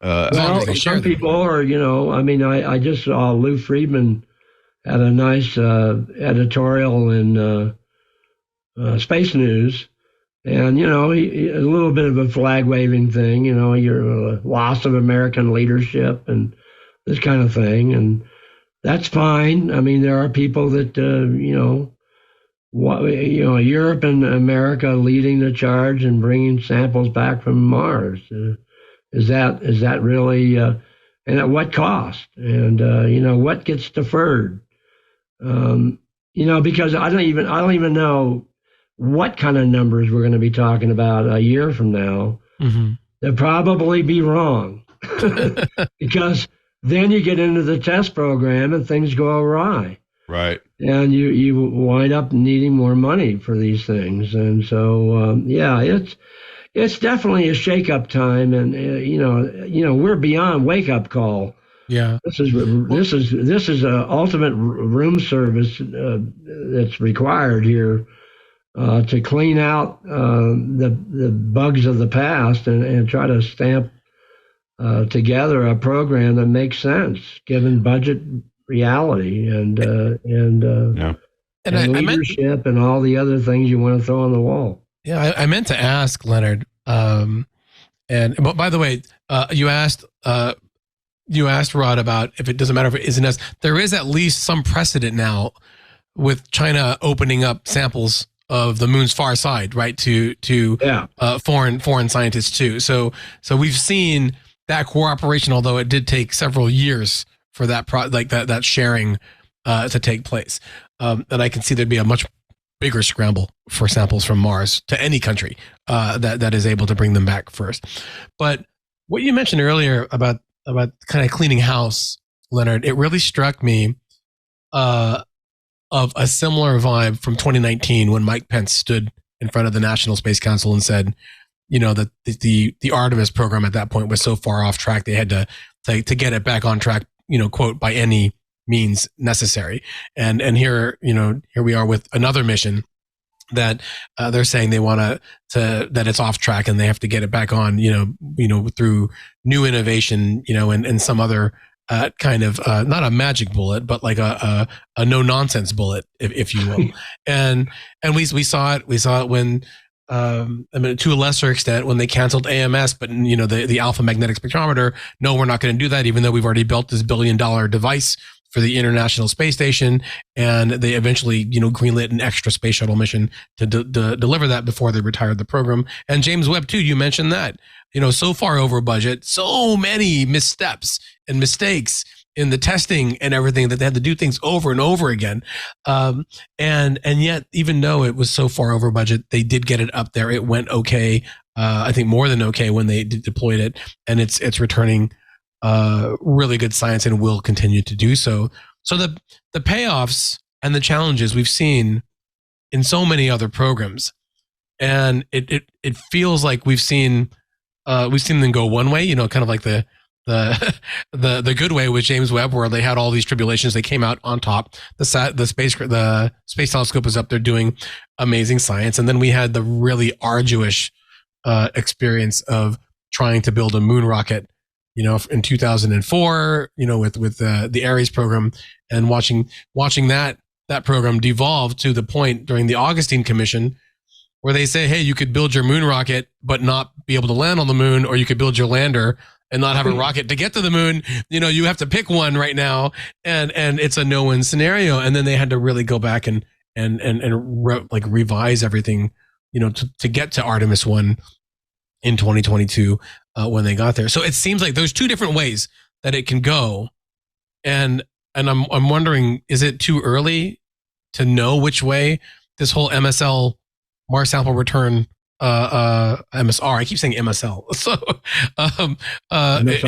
Some people are, I just saw Lou Friedman had a nice editorial in Space News. And, a little bit of a flag waving thing, you're a loss of American leadership and this kind of thing. And that's fine. I mean, there are people that, Europe and America leading the charge and bringing samples back from Mars. Is that really, and at what cost? And, what gets deferred? Because I don't even know what kind of numbers we're going to be talking about a year from now. Mm-hmm. They'll probably be wrong because then you get into the test program and things go awry. Right. And you wind up needing more money for these things. And so, it's definitely a shake-up time. And, we're beyond wake-up call. Yeah. This is a ultimate room service that's required here. To clean out the bugs of the past and try to stamp together a program that makes sense given budget reality and leadership and all the other things you want to throw on the wall. Yeah, I meant to ask Leonard. But by the way, you asked Rod about if it doesn't matter if it isn't us. There is at least some precedent now with China opening up samples of the moon's far side, right, to foreign scientists too. So we've seen that cooperation, although it did take several years for that that sharing to take place. And I can see there'd be a much bigger scramble for samples from Mars to any country that is able to bring them back first. But what you mentioned earlier about kind of cleaning house, Leonard, it really struck me of a similar vibe from 2019 when Mike Pence stood in front of the National Space Council and said, that the Artemis program at that point was so far off track they had to get it back on track, quote, by any means necessary. And here we are with another mission that they're saying they want that it's off track and they have to get it back on, through new innovation, and some other kind of not a magic bullet, but like a no nonsense bullet, if you will. and we saw it. We saw it when, to a lesser extent, when they canceled AMS, but the alpha magnetic spectrometer. No, we're not going to do that, even though we've already built this $1 billion device for the International Space Station, and they eventually, greenlit an extra space shuttle mission to deliver that before they retired the program. And James Webb too, you mentioned that, so far over budget, so many missteps and mistakes in the testing and everything that they had to do things over and over again. And yet, even though it was so far over budget, they did get it up there. It went okay. I think more than okay when they deployed it, and it's returning really good science and will continue to do so. So the payoffs and the challenges we've seen in so many other programs, and it feels like we've seen them go one way, kind of like the good way with James Webb, where they had all these tribulations, they came out on top. The space telescope was up there doing amazing science, and then we had the really arduous experience of trying to build a moon rocket, in 2004, with the Ares program, and watching that program devolve to the point during the Augustine Commission where they say, hey, you could build your moon rocket but not be able to land on the moon, or you could build your lander and not have a rocket to get to the moon. You have to pick one right now, and it's a no-win scenario. And then they had to really go back and revise everything, to get to Artemis 1 in 2022 when they got there. So it seems like there's two different ways that it can go, and I'm wondering, is it too early to know which way this whole MSL, Mars Sample Return, MSR, I keep saying MSL, so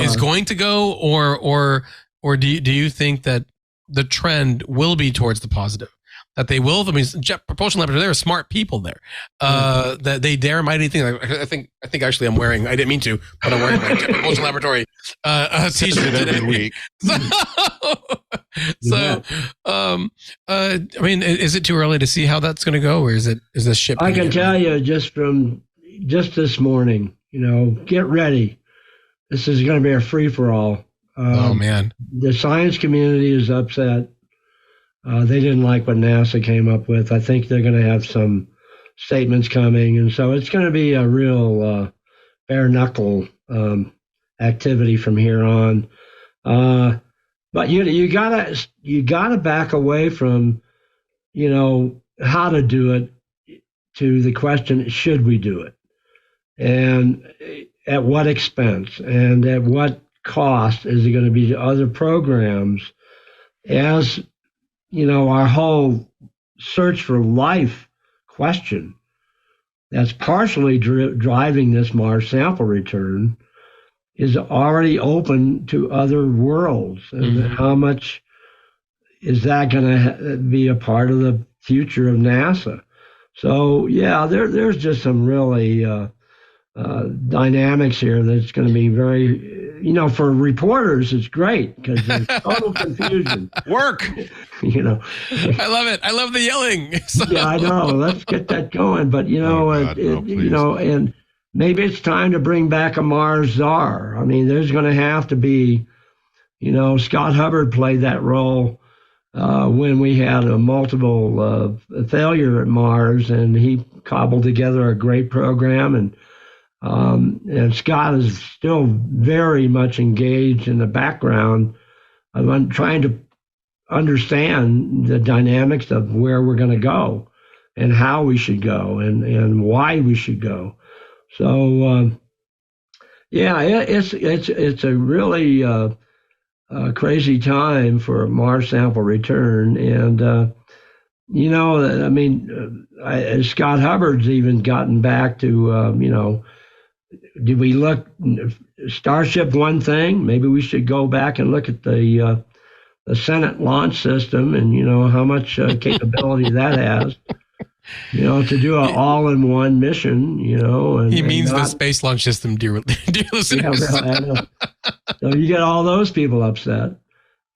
is going to go, or do you think that the trend will be towards the positive? That they will, Jet Propulsion Laboratory, there are smart people there. That they dare might anything. I think actually I'm wearing, I didn't mean to, but I'm wearing my Jet Propulsion Laboratory t-shirt today. Every week. Is it too early to see how that's going to go, or is the ship? I can tell you just this morning, get ready. This is going to be a free for all. Oh man, the science community is upset. They didn't like what NASA came up with. I think they're going to have some statements coming, and so it's going to be a real bare knuckle activity from here on. But you gotta back away from how to do it to the question, should we do it, and at what expense, and at what cost is it going to be to other programs, as our whole search for life question that's partially driving this Mars sample return is already open to other worlds. And how much is that going to be a part of the future of NASA? So, yeah, there's just some really dynamics here that's going to be very, for reporters, it's great because there's total confusion. Work. I love it. I love the yelling. So. Yeah, I know. Let's get that going. But, and maybe it's time to bring back a Mars czar. I mean, there's going to have to be, Scott Hubbard played that role when we had a multiple failure at Mars, and he cobbled together a great program. And Scott is still very much engaged in the background of trying to understand the dynamics of where we're going to go and how we should go and why we should go. So, it's a really crazy time for Mars sample return. And, Scott Hubbard's even gotten back to, did we look Starship one thing? Maybe we should go back and look at the Senate launch system and, how much capability that has. To do an all-in-one mission, and he means the space launch system, dear listeners. Yeah, so you get all those people upset,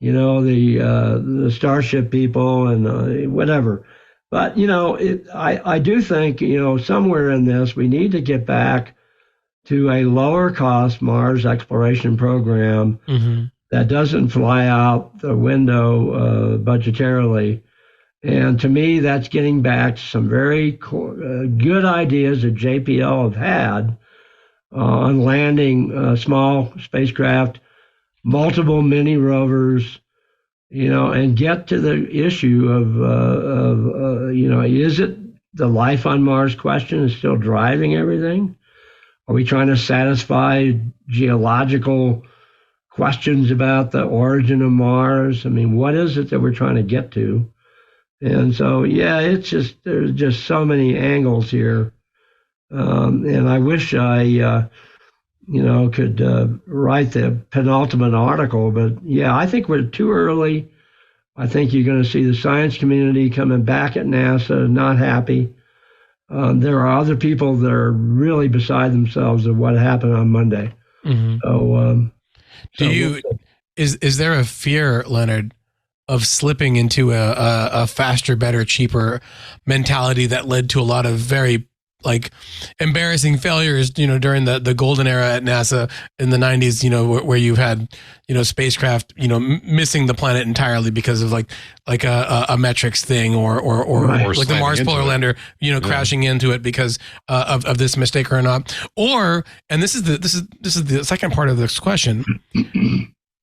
the Starship people and whatever. But I do think somewhere in this we need to get back to a lower cost Mars exploration program that doesn't fly out the window budgetarily. And to me, that's getting back to some very good ideas that JPL have had on landing small spacecraft, multiple mini rovers, and get to the issue of is it the life on Mars question is still driving everything? Are we trying to satisfy geological questions about the origin of Mars? I mean, what is it that we're trying to get to? And so, there's just so many angles here. And I wish I, could write the penultimate article. But, I think we're too early. I think you're going to see the science community coming back at NASA, not happy. There are other people that are really beside themselves of what happened on Monday. So, is there a fear, Leonard, of slipping into a faster, better, cheaper mentality that led to a lot of very like embarrassing failures, during the golden era at NASA in the 90s, where you've had, spacecraft, missing the planet entirely because of like a metrics thing or like the Mars Polar Lander, crashing into it because of this mistake or not. Or, and this is the second part of this question.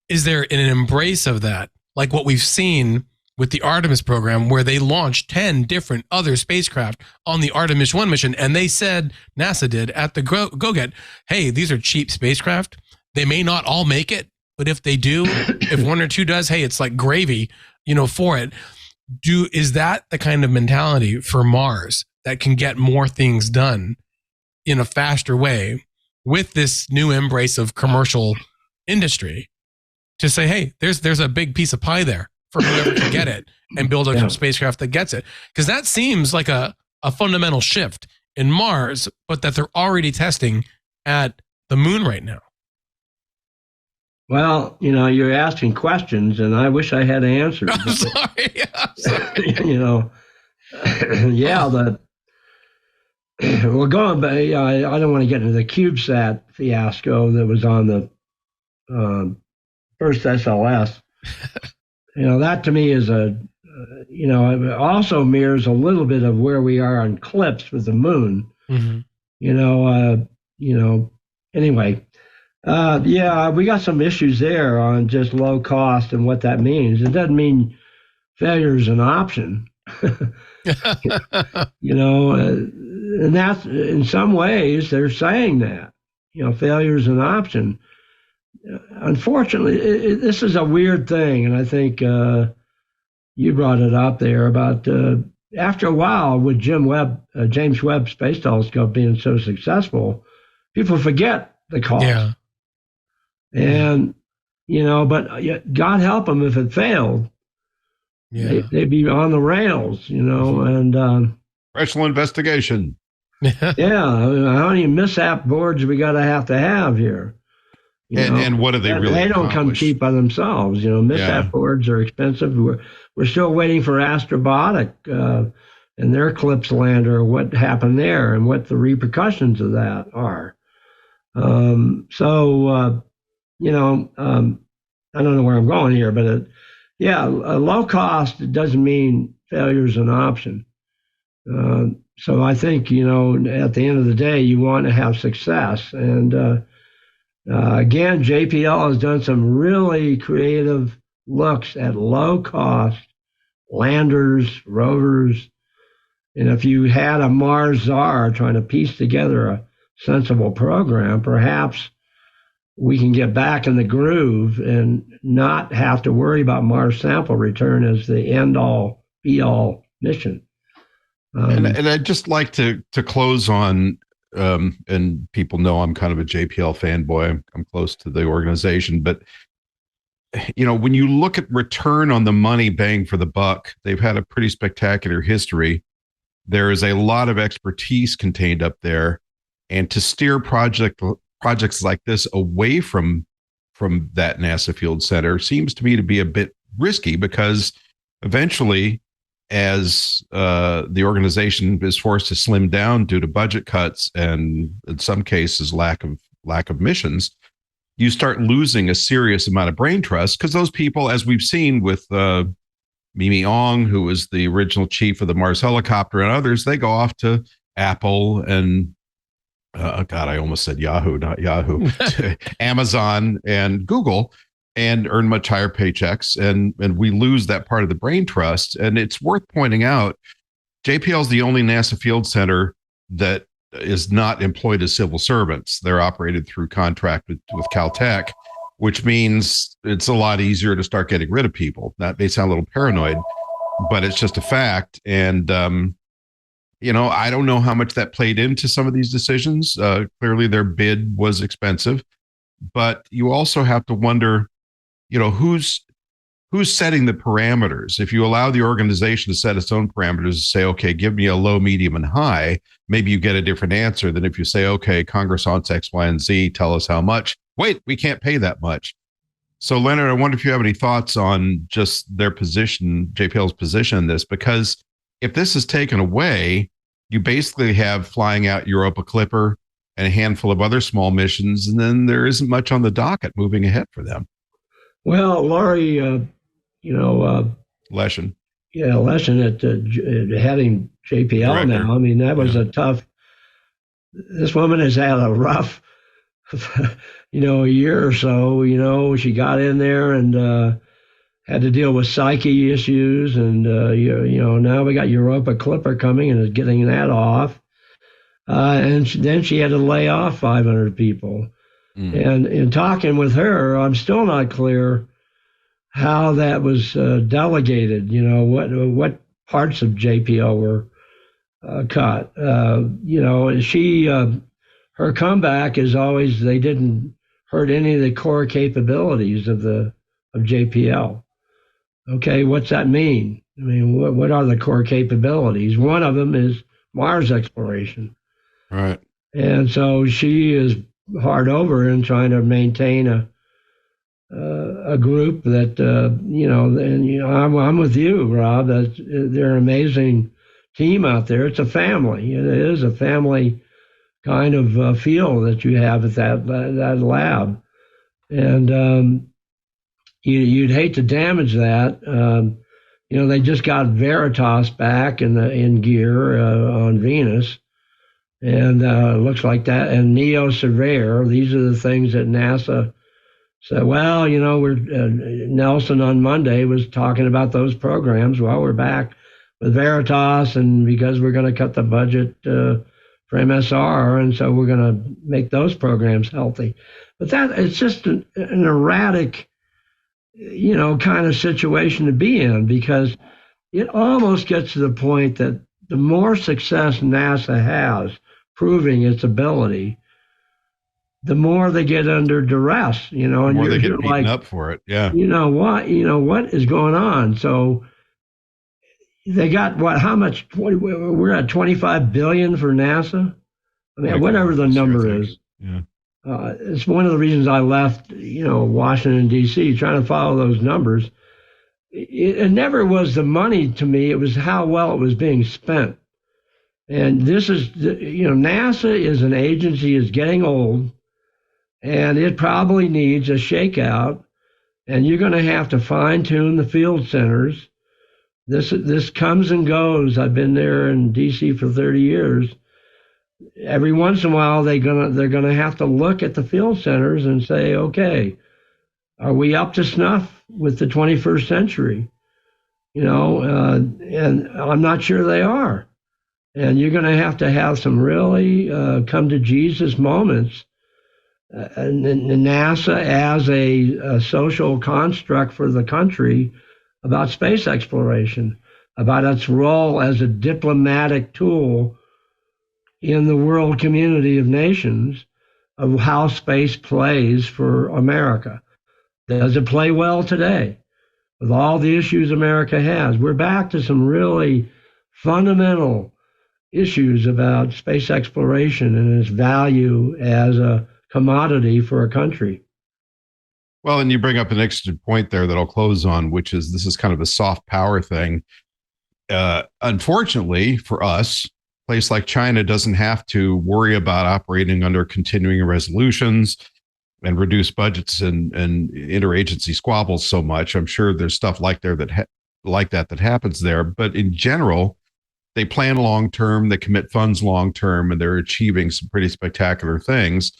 Is there an embrace of that? Like what we've seen with the Artemis program, where they launched 10 different other spacecraft on the Artemis 1 mission. And they said, NASA did at the go-get, hey, these are cheap spacecraft. They may not all make it, but if they do, if one or two does, hey, it's like gravy, for it. Is that the kind of mentality for Mars that can get more things done in a faster way with this new embrace of commercial industry to say, hey, there's a big piece of pie there for whoever can get it and build a spacecraft that gets it? Because that seems like a fundamental shift in Mars, but that they're already testing at the moon right now. Well, you're asking questions, and I wish I had answers. I'm sorry. We're going, but I don't want to get into the CubeSat fiasco that was on the first SLS. That to me is it also mirrors a little bit of where we are on CLIPS with the moon. Mm-hmm. Anyway, we got some issues there on just low cost and what that means. It doesn't mean failure is an option. And that's, in some ways, they're saying that, failure is an option. Unfortunately, this is a weird thing, and I think you brought it up there about after a while with James Webb Space Telescope being so successful, people forget the cost. Yeah. And but God help them if it failed. Yeah. They'd be on the rails, and special investigation. How many mishap boards we got to have here? And what do they really They don't accomplish? come cheap by themselves. Mishap boards are expensive. We're still waiting for Astrobotic and their CLIPS lander, what happened there and what the repercussions of that are. I don't know where I'm going here, but low cost doesn't mean failure is an option. So I think, at the end of the day, you want to have success. And again, JPL has done some really creative looks at low cost landers, rovers. And if you had a Mars czar trying to piece together a sensible program, perhaps we can get back in the groove and not have to worry about Mars sample return as the end-all, be-all mission. And I'd just like to close on, and people know I'm kind of a JPL fanboy. I'm close to the organization, but when you look at return on the money, bang for the buck, they've had a pretty spectacular history. There is a lot of expertise contained up there, and to steer projects like this away from that NASA Field Center seems to me to be a bit risky, because eventually, as the organization is forced to slim down due to budget cuts and in some cases lack of missions, you start losing a serious amount of brain trust, because those people, as we've seen with Mimi Ong, who was the original chief of the Mars helicopter, and others, they go off to Apple and I almost said Yahoo, not Yahoo, Amazon and Google, and earn much higher paychecks. And we lose that part of the brain trust. And it's worth pointing out, JPL is the only NASA Field Center that is not employed as civil servants. They're operated through contract with Caltech, which means it's a lot easier to start getting rid of people. That may sound a little paranoid, but it's just a fact. And, I don't know how much that played into some of these decisions. Clearly their bid was expensive, but you also have to wonder, who's setting the parameters. If you allow the organization to set its own parameters and say, okay, give me a low, medium, and high, maybe you get a different answer than if you say, okay, Congress wants X, Y, and Z, tell us how much. Wait, we can't pay that much. So Leonard, I wonder if you have any thoughts on just their position, JPL's position in this, because if this is taken away, you basically have flying out Europa Clipper and a handful of other small missions, and then there isn't much on the docket moving ahead for them. Well, Laurie, Leshen. Yeah, Lesson at heading JPL Director. now. I mean, that was a tough. This woman has had a rough, a year or so. She got in there and had to deal with psyche issues, and now we got Europa Clipper coming and is getting that off, and then she had to lay off 500 people. And in talking with her, I'm still not clear how that was delegated, what parts of JPL were cut. Her comeback is always they didn't hurt any of the core capabilities of JPL. Okay, what's that mean? I mean, what are the core capabilities? One of them is Mars exploration. Right. And so she is hard over in trying to maintain a group that I'm with you, Rob. That they're an amazing team out there. It's a family. It is a family kind of feel that you have at that lab, and you'd hate to damage that. They just got Veritas back in gear on Venus, and looks like that. And Neo Surveyor. These are the things that NASA. So, we're Nelson on Monday was talking about those programs. Well, we're back with Veritas, and because we're going to cut the budget for MSR, and so we're going to make those programs healthy. But it's just an erratic, kind of situation to be in, because it almost gets to the point that the more success NASA has proving its ability, the more they get under duress, and the more they get beaten like, up for it. Yeah. What is going on? So they got how much? We're at 25 billion for NASA. I mean, whatever the number is. Yeah. It's one of the reasons I left, Washington, D.C., trying to follow those numbers. It never was the money to me. It was how well it was being spent. And this is, NASA is an agency, is getting old, and it probably needs a shakeout, and you're going to have to fine tune the field centers. This comes and goes. I've been there in DC for 30 years. Every once in a while, they're gonna have to look at the field centers and say, okay, are we up to snuff with the 21st century? And I'm not sure they are. And you're going to have some really come to Jesus moments. And NASA as a social construct for the country about space exploration, about its role as a diplomatic tool in the world community of nations, of how space plays for America. Does it play well today with all the issues America has? We're back to some really fundamental issues about space exploration and its value as a commodity for a country. Well, and you bring up an extra point there that I'll close on, which is this is kind of a soft power thing. Unfortunately for us, a place like China doesn't have to worry about operating under continuing resolutions and reduce budgets and interagency squabbles so much. I'm sure there's stuff like that happens there, but in general, they plan long term, they commit funds long term, and they're achieving some pretty spectacular things.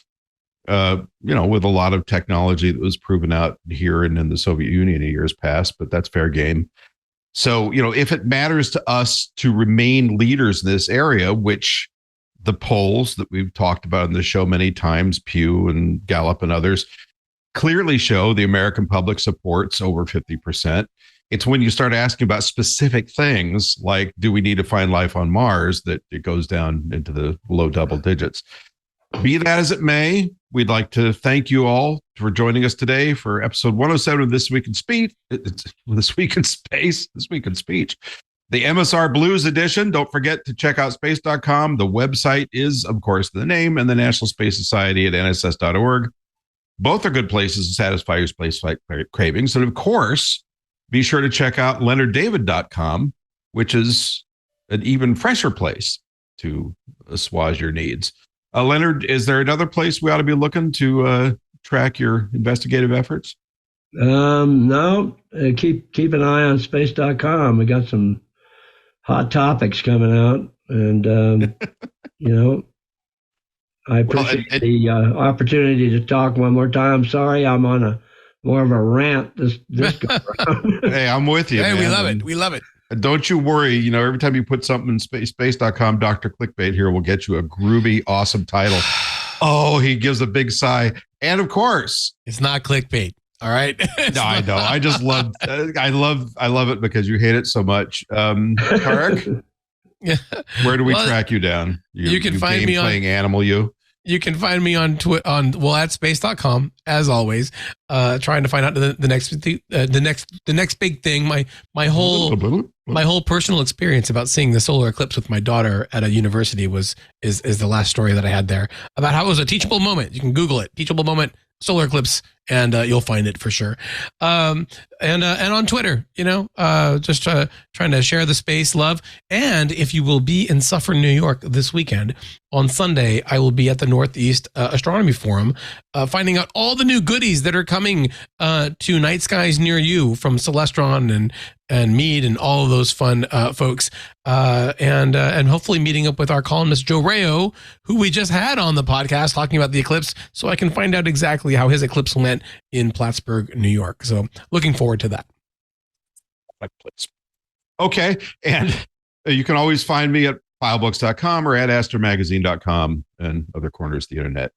With a lot of technology that was proven out here and in the Soviet Union in years past, but that's fair game. So, if it matters to us to remain leaders in this area, which the polls that we've talked about in the show many times, Pew and Gallup and others, clearly show the American public supports over 50%. It's when you start asking about specific things like, do we need to find life on Mars, that it goes down into the low double digits. Be that as it may, we'd like to thank you all for joining us today for episode 107 of This Week in Speech, This Week in Space, This Week in Speech, the MSR Blues edition. Don't forget to check out space.com. The website is, of course, the name, and the National Space Society at nss.org. Both are good places to satisfy your space flight cravings. And of course, be sure to check out leonarddavid.com, which is an even fresher place to assuage your needs. Leonard, is there another place we ought to be looking to track your investigative efforts? No, keep an eye on space.com. We got some hot topics coming out, and I appreciate the opportunity to talk one more time. Sorry, I'm on more of a rant this go around. Hey, I'm with you. Hey, man. we love it. We love it. Don't you worry. Every time you put something in space.com, Dr. Clickbait here will get you a groovy, awesome title. Oh, he gives a big sigh. And of course, it's not clickbait. All right. No, I know. I just love, I love it because you hate it so much. Tarek, where do we track you down? You can find me playing Animal You. You can find me on at space.com as always, trying to find out the next big thing. My whole personal experience about seeing the solar eclipse with my daughter at a university is the last story that I had there about how it was a teachable moment. You can Google it, teachable moment, solar eclipse, and you'll find it for sure. And on Twitter, just trying to share the space love. And if you will be in Suffern, New York this weekend, on Sunday, I will be at the Northeast Astronomy Forum, finding out all the new goodies that are coming to night skies near you from Celestron and Mead and all of those fun folks, and hopefully meeting up with our columnist Joe Rayo, who we just had on the podcast talking about the eclipse, so I can find out exactly how his eclipse went in Plattsburgh, New York. So looking forward to that. Okay, and you can always find me at filebooks.com or at astromagazine.com and other corners of the internet.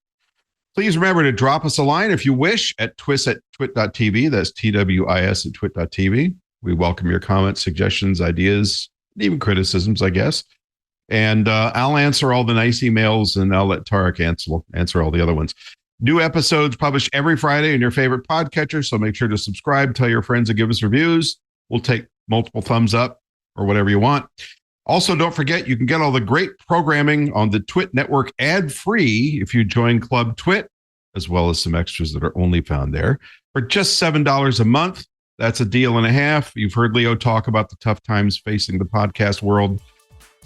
Please remember to drop us a line if you wish at twit@twit.tv. That's TWIS at twit.tv. We welcome your comments, suggestions, ideas, even criticisms, I guess. And I'll answer all the nice emails, and I'll let Tarek answer all the other ones. New episodes published every Friday in your favorite podcatcher, so make sure to subscribe, tell your friends, and give us reviews. We'll take multiple thumbs up or whatever you want. Also, don't forget, you can get all the great programming on the Twit network ad-free if you join Club Twit, as well as some extras that are only found there for just $7 a month. That's a deal and a half. You've heard Leo talk about the tough times facing the podcast world,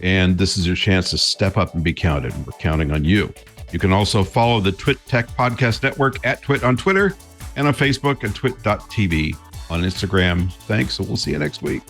and this is your chance to step up and be counted. We're counting on you. You can also follow the Twit Tech Podcast Network at Twit on Twitter and on Facebook at twit.tv on Instagram. Thanks, and we'll see you next week.